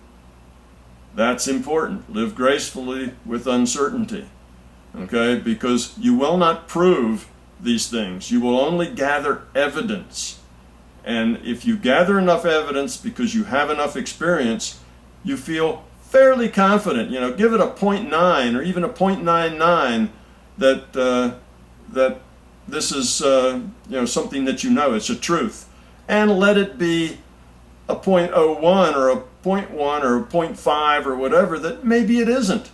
That's important. Live gracefully with uncertainty. Okay? Because you will not prove these things. You will only gather evidence. And if you gather enough evidence because you have enough experience, you feel fairly confident. You know, give it a 0.9 or even a 0.99 that this is you know, something that you know, it's a truth. And let it be a 0.01 or a 0.1 or a 0.5 or whatever that maybe it isn't.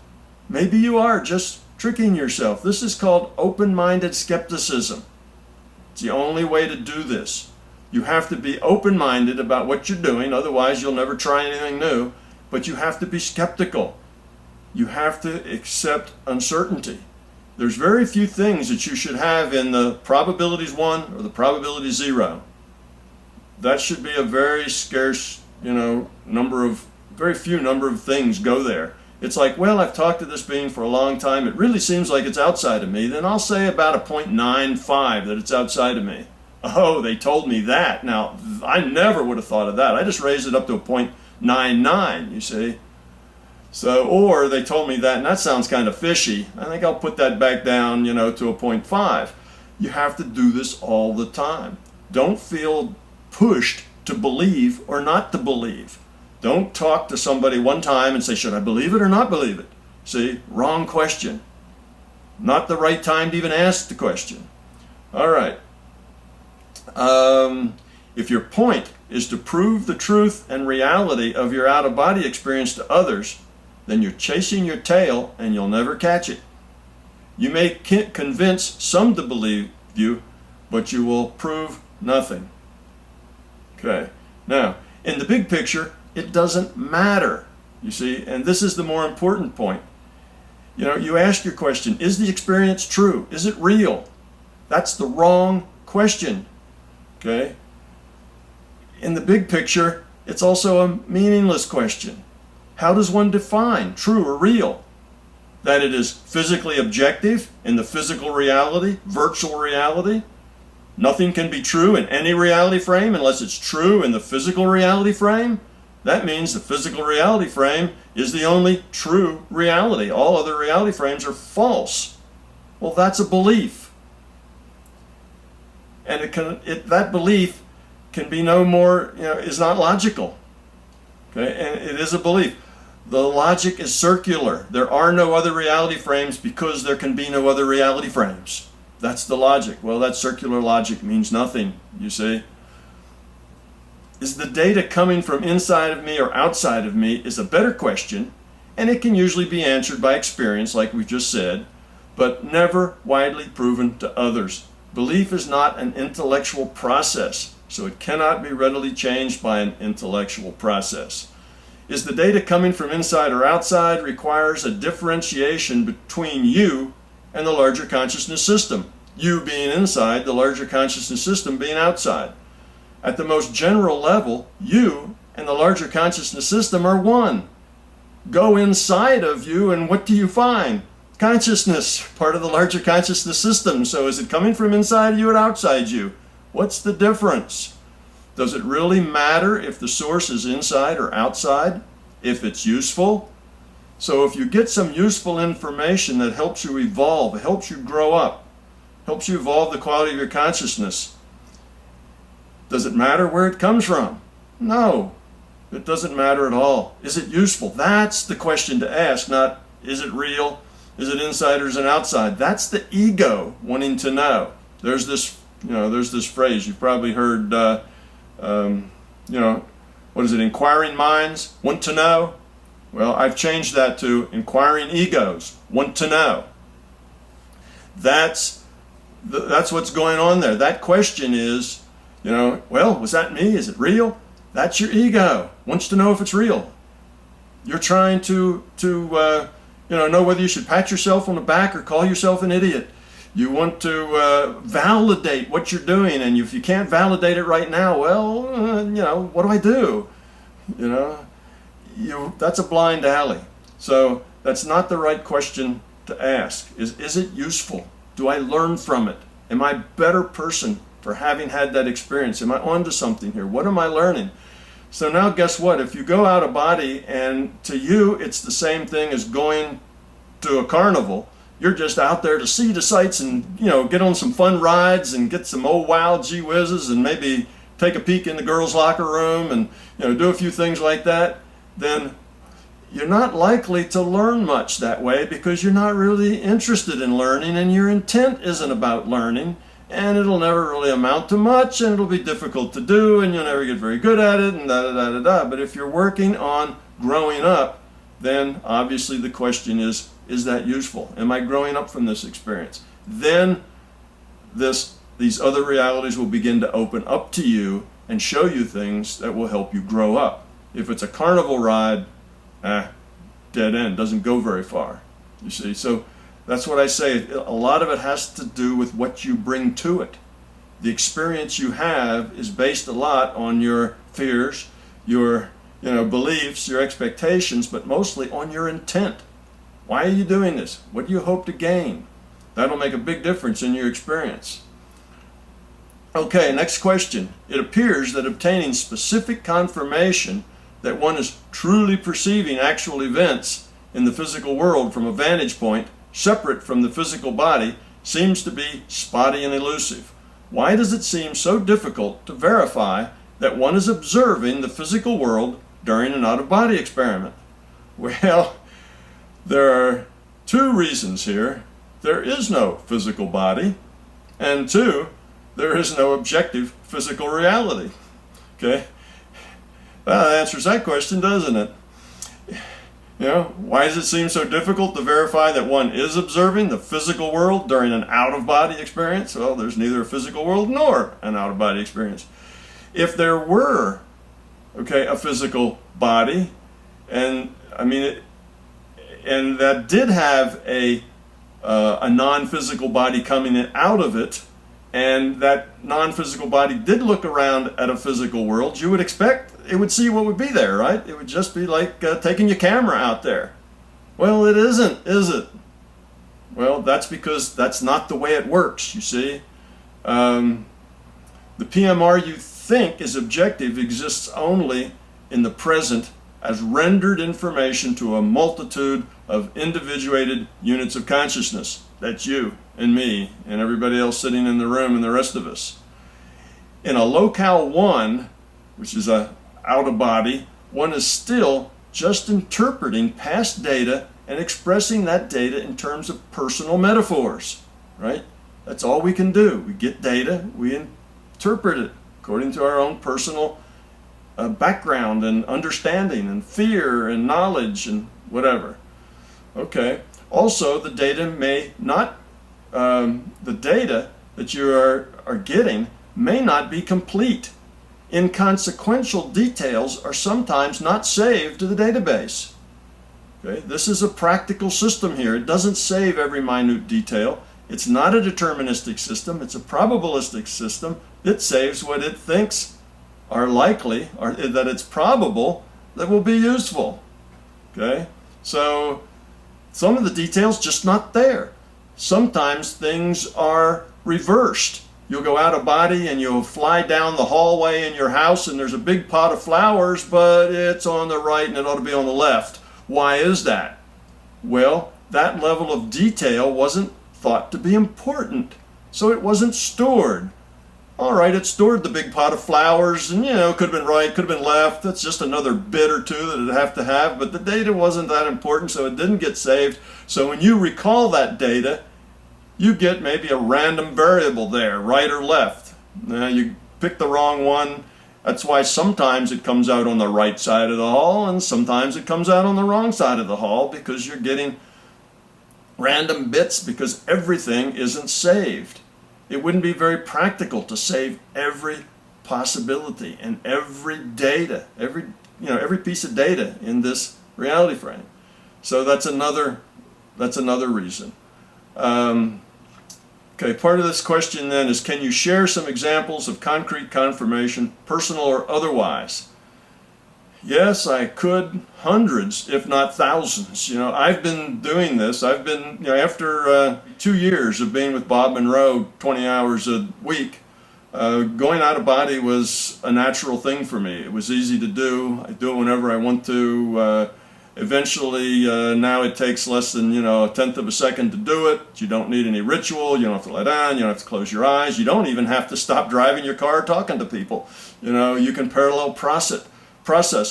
Maybe you are just tricking yourself. This is called open-minded skepticism. It's the only way to do this. You have to be open-minded about what you're doing, otherwise you'll never try anything new, but you have to be skeptical. You have to accept uncertainty. There's very few things that you should have in the probabilities 1 or the probability 0. That should be a very scarce, you know, very few number of things go there. It's like, well, I've talked to this being for a long time. It really seems like it's outside of me. Then I'll say about a 0.95 that it's outside of me. Oh, they told me that. Now, I never would have thought of that. I just raised it up to a 0.99, you see. So, or they told me that, and that sounds kind of fishy. I think I'll put that back down, you know, to a 0.5. You have to do this all the time. Don't feel pushed to believe or not to believe. Don't talk to somebody one time and say, should I believe it or not believe it? See, wrong question. Not the right time to even ask the question. All right. If your point is to prove the truth and reality of your out-of-body experience to others, then you're chasing your tail and you'll never catch it. You may convince some to believe you, but you will prove nothing. Okay. Now, in the big picture, it doesn't matter, you see, and this is the more important point. You know, you ask your question, is the experience true? Is it real? That's the wrong question, okay? In the big picture, it's also a meaningless question. How does one define true or real? That it is physically objective in the physical reality, virtual reality? Nothing can be true in any reality frame unless it's true in the physical reality frame? That means the physical reality frame is the only true reality. All other reality frames are false. Well, that's a belief. And that belief can be no more, you know, is not logical. Okay, and it is a belief. The logic is circular. There are no other reality frames because there can be no other reality frames. That's the logic. Well, that circular logic means nothing, you see. Is the data coming from inside of me or outside of me is a better question, and it can usually be answered by experience, like we just said, but never widely proven to others. Belief is not an intellectual process, so it cannot be readily changed by an intellectual process. Is the data coming from inside or outside requires a differentiation between you and the larger consciousness system. You being inside, the larger consciousness system being outside. At the most general level, you and the larger consciousness system are one. Go inside of you and what do you find? Consciousness, part of the larger consciousness system. So is it coming from inside you or outside you? What's the difference? Does it really matter if the source is inside or outside? If it's useful? So if you get some useful information that helps you evolve, helps you grow up, helps you evolve the quality of your consciousness, Does it matter where it comes from? No, it doesn't matter at all. Is it useful? That's the question to ask, not is it real? Is it insiders and outside? That's the ego wanting to know. There's this, there's this phrase you've probably heard. What is it? Inquiring minds want to know. Well, I've changed that to inquiring egos want to know. That's what's going on there. That question is, well, was that me? Is it real? That's your ego wants to know if it's real. You're trying to know whether you should pat yourself on the back or call yourself an idiot. You want to validate what you're doing, and if you can't validate it right now, well, what do I do? That's a blind alley. So that's not the right question to ask. Is it useful? Do I learn from it? Am I a better person for having had that experience? Am I onto something here? What am I learning? So now guess what? If you go out of body and to you it's the same thing as going to a carnival, you're just out there to see the sights and get on some fun rides and get some wow gee whizzes and maybe take a peek in the girls' locker room and do a few things like that, then you're not likely to learn much that way because you're not really interested in learning and your intent isn't about learning, and it'll never really amount to much and it'll be difficult to do and you'll never get very good at it and da da da da da. But if you're working on growing up, then obviously the question is that useful? Am I growing up from this experience? Then these other realities will begin to open up to you and show you things that will help you grow up. If it's a carnival ride, dead end, doesn't go very far. You see, so that's what I say. A lot of it has to do with what you bring to it. The experience you have is based a lot on your fears, your beliefs, your expectations, but mostly on your intent. Why are you doing this? What do you hope to gain? That'll make a big difference in your experience. Okay, next question. It appears that obtaining specific confirmation that one is truly perceiving actual events in the physical world from a vantage point separate from the physical body seems to be spotty and elusive. Why does it seem so difficult to verify that one is observing the physical world during an out-of-body experiment? Well, there are two reasons here. There is no physical body, and two, there is no objective physical reality. Okay? Well, that answers that question, doesn't it? Why does it seem so difficult to verify that one is observing the physical world during an out-of-body experience? Well, there's neither a physical world nor an out-of-body experience. If there were, a physical body, and that did have a non-physical body coming out of it, and that non-physical body did look around at a physical world, you would expect it would see what would be there, right? It would just be like taking your camera out there. Well, it isn't, is it? Well, that's because that's not the way it works, you see. The PMR you think is objective exists only in the present as rendered information to a multitude of individuated units of consciousness. That's you and me and everybody else sitting in the room and the rest of us. In a locale one, which is a out of body, one is still just interpreting past data and expressing that data in terms of personal metaphors, right? That's all we can do. We get data, we interpret it according to our own personal background and understanding and fear and knowledge and whatever. Okay. Also, the data may not, the data that you are getting may not be complete. Inconsequential details are sometimes not saved to the database. Okay? This is a practical system here. It doesn't save every minute detail. It's not a deterministic system. It's a probabilistic system. It saves what it thinks are likely, or that it's probable that will be useful. Okay? So some of the details just not there. Sometimes things are reversed. You'll go out of body and you'll fly down the hallway in your house and there's a big pot of flowers, but it's on the right and it ought to be on the left. Why is that? Well, that level of detail wasn't thought to be important, so it wasn't stored. All right, it stored the big pot of flowers, and could have been right, could have been left. That's just another bit or two that it'd have to have, but the data wasn't that important, so it didn't get saved. So when you recall that data, you get maybe a random variable there, right or left. Now you pick the wrong one. That's why sometimes it comes out on the right side of the hall, and sometimes it comes out on the wrong side of the hall, because you're getting random bits, because everything isn't saved. It wouldn't be very practical to save every possibility and every data, every piece of data in this reality frame. So that's another reason. Okay, part of this question then is, can you share some examples of concrete confirmation, personal or otherwise? Yes, I could. Hundreds, if not thousands. I've been doing this. I've been, after 2 years of being with Bob Monroe 20 hours a week, going out of body was a natural thing for me. It was easy to do. I do it whenever I want to. Eventually, now it takes less than, a tenth of a second to do it. You don't need any ritual. You don't have to let on. You don't have to close your eyes. You don't even have to stop driving your car talking to people. You can parallel process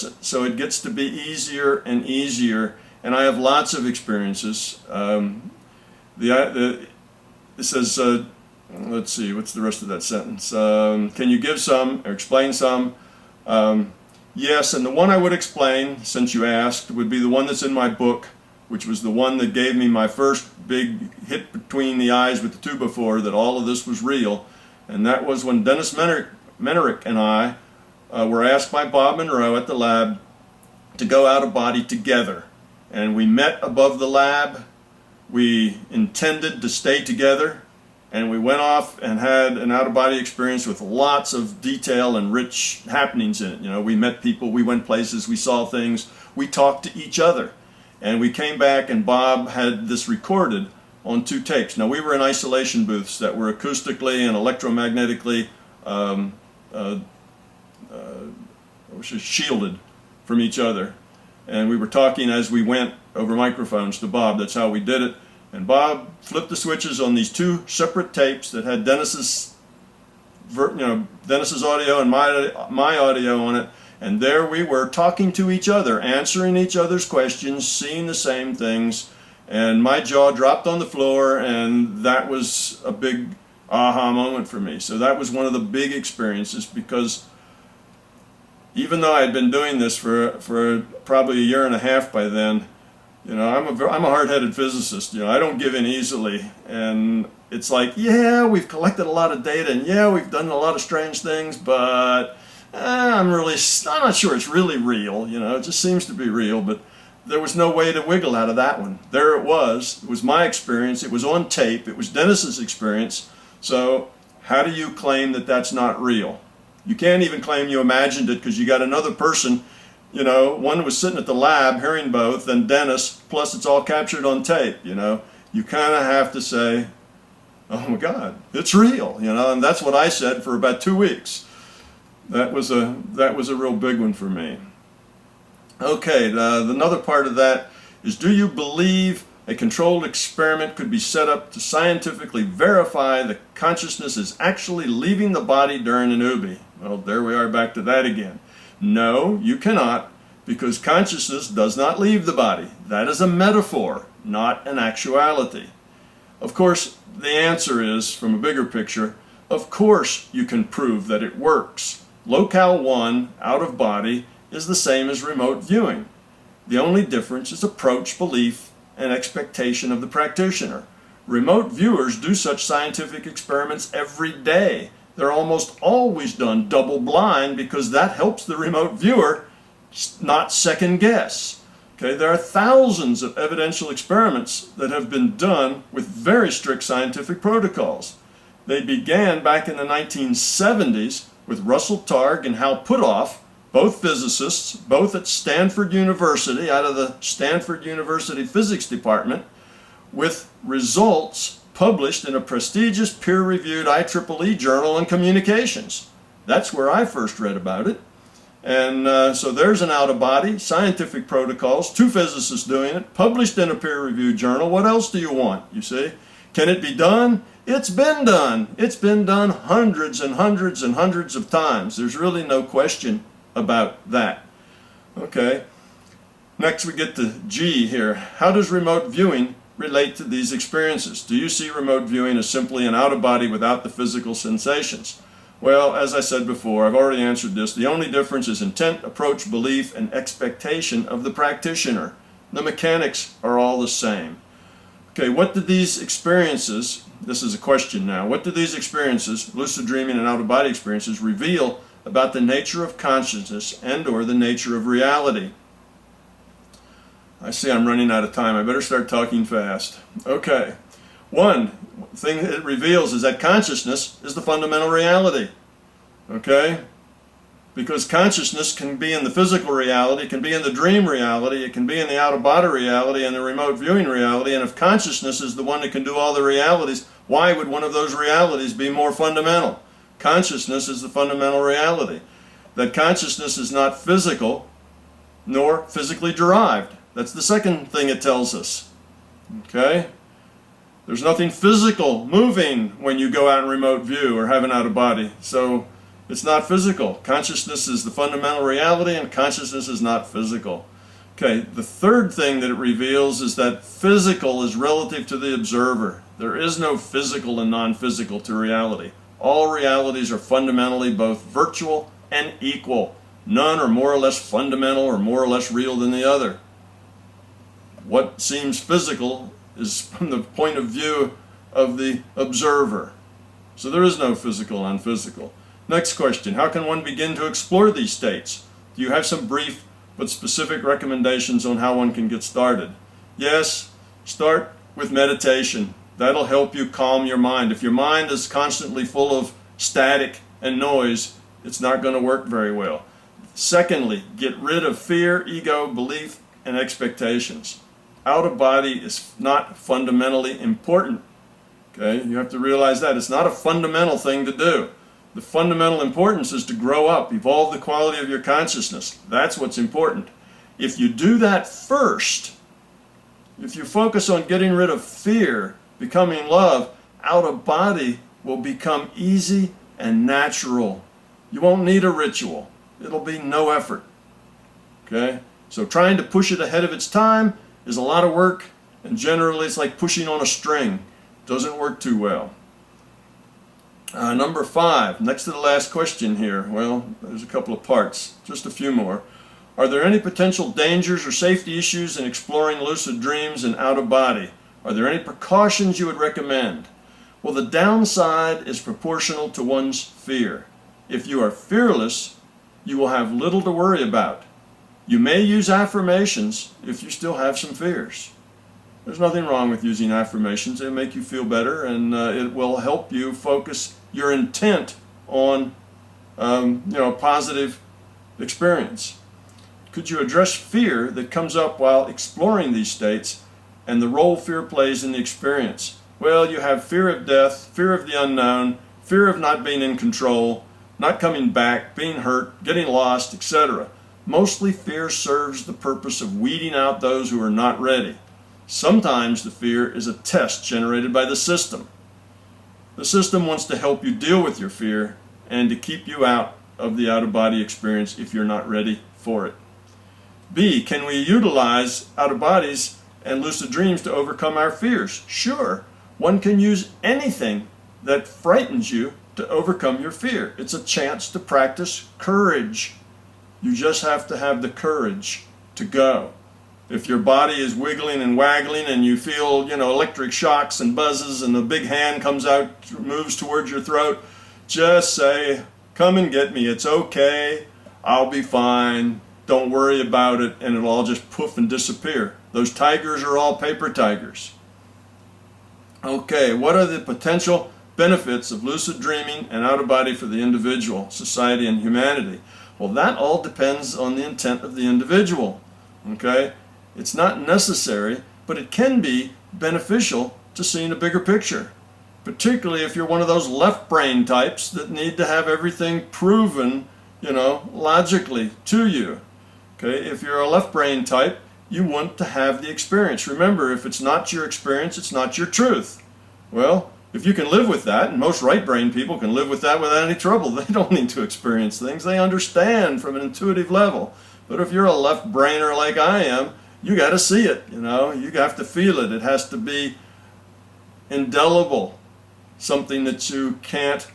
it. So it gets to be easier and easier. And I have lots of experiences. It says, let's see, what's the rest of that sentence? Can you give some or explain some? Yes, and the one I would explain, since you asked, would be the one that's in my book, which was the one that gave me my first big hit between the eyes with the 2x4 that all of this was real. And that was when Dennis Menerick and I were asked by Bob Monroe at the lab to go out of body together. And we met above the lab. We intended to stay together. And we went off and had an out-of-body experience with lots of detail and rich happenings in it. We met people, we went places, we saw things, we talked to each other. And we came back, and Bob had this recorded on 2 tapes. Now, we were in isolation booths that were acoustically and electromagnetically shielded from each other. And we were talking as we went over microphones to Bob. That's how we did it. And Bob flipped the switches on these 2 separate tapes that had Dennis's audio and my audio on it. And there we were talking to each other, answering each other's questions, seeing the same things. And my jaw dropped on the floor, and that was a big aha moment for me. So that was one of the big experiences, because even though I had been doing this for probably a year and a half by then, I'm a hard-headed physicist. I don't give in easily, and it's like, yeah, we've collected a lot of data, and yeah, we've done a lot of strange things, but I'm not sure it's really real. It just seems to be real, but there was no way to wiggle out of that one. There it was. It was my experience. It was on tape. It was Dennis's experience. So how do you claim that that's not real? You can't even claim you imagined it, because you got another person. One was sitting at the lab hearing both, and Dennis, plus it's all captured on tape. You kind of have to say, oh my God, it's real. And that's what I said for about 2 weeks. That was a real big one for me. Okay, another part of that is, do you believe a controlled experiment could be set up to scientifically verify that consciousness is actually leaving the body during an UBI? Well, there we are back to that again. No, you cannot, because consciousness does not leave the body. That is a metaphor, not an actuality. Of course, the answer is, from a bigger picture, of course you can prove that it works. Locale 1, out of body, is the same as remote viewing. The only difference is approach, belief, and expectation of the practitioner. Remote viewers do such scientific experiments every day. They're almost always done double blind, because that helps the remote viewer not second guess. Okay, there are thousands of evidential experiments that have been done with very strict scientific protocols. They began back in the 1970s with Russell Targ and Hal Puthoff, both physicists, both at Stanford University, out of the Stanford University Physics Department, with results published in a prestigious peer-reviewed IEEE journal on communications. That's where I first read about it. And so there's an out-of-body, scientific protocols, 2 physicists doing it, published in a peer-reviewed journal. What else do you want, you see? Can it be done? It's been done. It's been done hundreds and hundreds and hundreds of times. There's really no question about that. Okay. Next we get to G here. How does remote viewing relate to these experiences? Do you see remote viewing as simply an out-of-body without the physical sensations? Well, as I said before, I've already answered this. The only difference is intent, approach, belief, and expectation of the practitioner. The mechanics are all the same. Okay, what did these experiences, this is a question now, what did these experiences, lucid dreaming and out-of-body experiences, reveal about the nature of consciousness and or the nature of reality? I see I'm running out of time. I better start talking fast. Okay. One thing it reveals is that consciousness is the fundamental reality. Okay? Because consciousness can be in the physical reality, can be in the dream reality, it can be in the out-of-body reality and the remote viewing reality, and if consciousness is the one that can do all the realities, why would one of those realities be more fundamental? Consciousness is the fundamental reality. That consciousness is not physical, nor physically derived. That's the second thing it tells us. Okay? There's nothing physical moving when you go out in remote view or have an out-of-body. So it's not physical. Consciousness is the fundamental reality and consciousness is not physical. Okay, the third thing that it reveals is that physical is relative to the observer. There is no physical and non-physical to reality. All realities are fundamentally both virtual and equal. None are more or less fundamental or more or less real than the other. What seems physical is from the point of view of the observer. So there is no physical and unphysical. Next question, how can one begin to explore these states? Do you have some brief but specific recommendations on how one can get started? Yes, start with meditation. That'll help you calm your mind. If your mind is constantly full of static and noise, it's not going to work very well. Secondly, get rid of fear, ego, belief, and expectations. Out of body is not fundamentally important. Okay, you have to realize that. It's not a fundamental thing to do. The fundamental importance is to grow up, evolve the quality of your consciousness. That's what's important. If you do that first, if you focus on getting rid of fear, becoming love, out of body will become easy and natural. You won't need a ritual. It'll be no effort. Okay? So trying to push it ahead of its time is a lot of work, and generally it's like pushing on a string. Doesn't work too well. Number 5, next to the last question here. Well, there's a couple of parts, just a few more. Are there any potential dangers or safety issues in exploring lucid dreams and out of body? Are there any precautions you would recommend? Well, the downside is proportional to one's fear. If you are fearless, you will have little to worry about. You may use affirmations if you still have some fears. There's nothing wrong with using affirmations. They make you feel better, and it will help you focus your intent on positive experience. Could you address fear that comes up while exploring these states and the role fear plays in the experience? Well, you have fear of death, fear of the unknown, fear of not being in control, not coming back, being hurt, getting lost, etc. Mostly fear serves the purpose of weeding out those who are not ready. Sometimes the fear is a test generated by the system. The system wants to help you deal with your fear and to keep you out of the out-of-body experience if you're not ready for it. B, can we utilize out-of-bodies and lucid dreams to overcome our fears? Sure. One can use anything that frightens you to overcome your fear. It's a chance to practice courage. You just have to have the courage to go. If your body is wiggling and waggling and you feel, electric shocks and buzzes and the big hand comes out, moves towards your throat, just say, come and get me. It's okay. I'll be fine. Don't worry about it. And it'll all just poof and disappear. Those tigers are all paper tigers. Okay, what are the potential benefits of lucid dreaming and out-of-body for the individual, society, and humanity? Well, that all depends on the intent of the individual. Okay? It's not necessary, but it can be beneficial to seeing a bigger picture, particularly if you're one of those left brain types that need to have everything proven, logically to you. Okay? If you're a left brain type, you want to have the experience. Remember, if it's not your experience, it's not your truth. Well, If you can live with that, and most right brain people can live with that without any trouble, they don't need to experience things. They understand from an intuitive level. But if you're a left brainer like I am, you got to see it, you know, you have to feel it. It has to be indelible, something that you can't,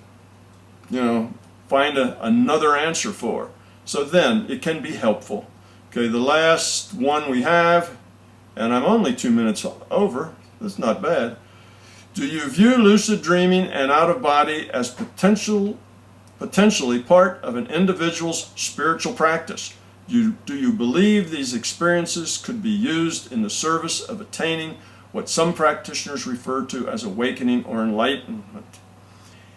you know, find another answer for. So then it can be helpful. Okay, the last one we have, and I'm only 2 minutes over, that's not bad. Do you view lucid dreaming and out of body as potentially part of an individual's spiritual practice? Do you believe these experiences could be used in the service of attaining what some practitioners refer to as awakening or enlightenment?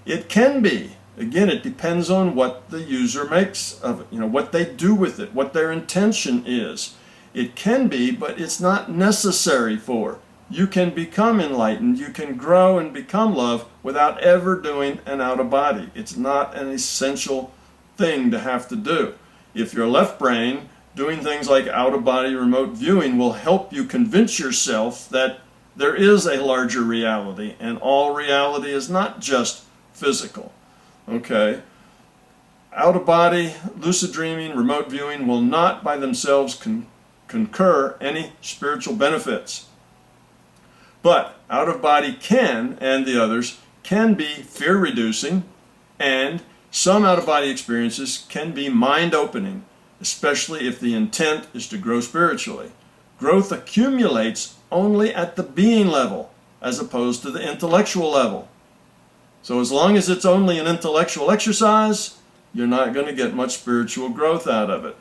It can be. Again, it depends on what the user makes of it, you know, what they do with it, what their intention is. It can be, but it's not necessary for. You can become enlightened, you can grow and become love without ever doing an out of body. It's not an essential thing to have to do. If you're left brain, doing things like out of body remote viewing will help you convince yourself that there is a larger reality, and all reality is not just physical. Okay? Out of body, lucid dreaming, remote viewing will not by themselves concur any spiritual benefits. But out of body can, and the others, can be fear reducing, and some out of body experiences can be mind opening, especially if the intent is to grow spiritually. Growth accumulates only at the being level as opposed to the intellectual level. So as long as it's only an intellectual exercise, you're not going to get much spiritual growth out of it.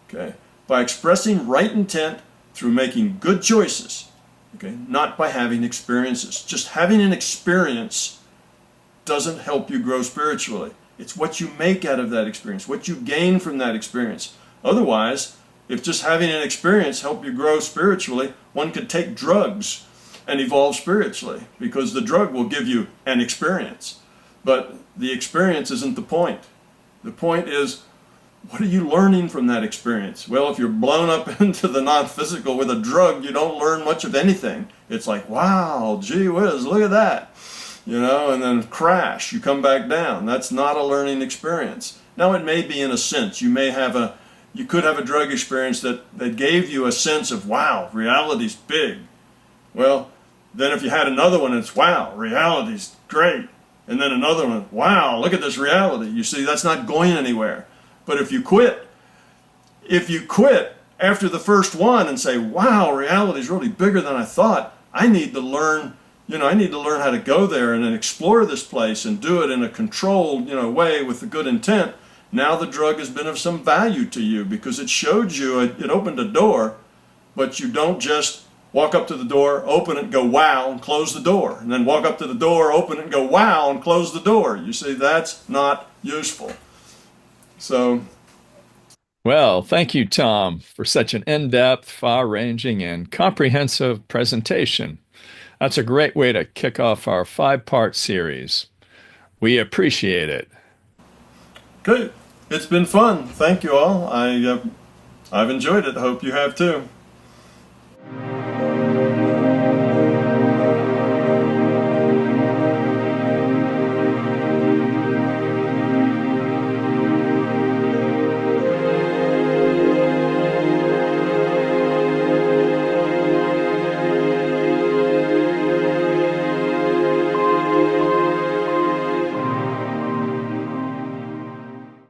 Okay? By expressing right intent through making good choices, okay, not by having experiences. Just having an experience doesn't help you grow spiritually. It's what you make out of that experience, what you gain from that experience. Otherwise, if just having an experience helped you grow spiritually, one could take drugs and evolve spiritually, because the drug will give you an experience. But the experience isn't the point. The point is, what are you learning from that experience? Well, if you're blown up into the non-physical with a drug, you don't learn much of anything. It's like, wow, gee whiz, look at that. You know, and then crash, you come back down. That's not a learning experience. Now, it may be in a sense. You could have a drug experience that gave you a sense of, wow, reality's big. Well, then if you had another one, it's, wow, reality's great. And then another one, wow, look at this reality. You see, that's not going anywhere. But if you quit after the first one and say, wow, reality's really bigger than I thought, I need to learn how to go there and then explore this place and do it in a controlled, way with a good intent. Now the drug has been of some value to you because it showed you, it opened a door, but you don't just walk up to the door, open it, go wow, and close the door. And then walk up to the door, open it, and go wow, and close the door. You see, that's not useful. So,
Well, thank you, Tom, for such an in-depth, far-ranging, and comprehensive presentation. That's a great way to kick off our five-part series. We appreciate it.
good. It's been fun. Thank you all. I've enjoyed it. Hope you have too.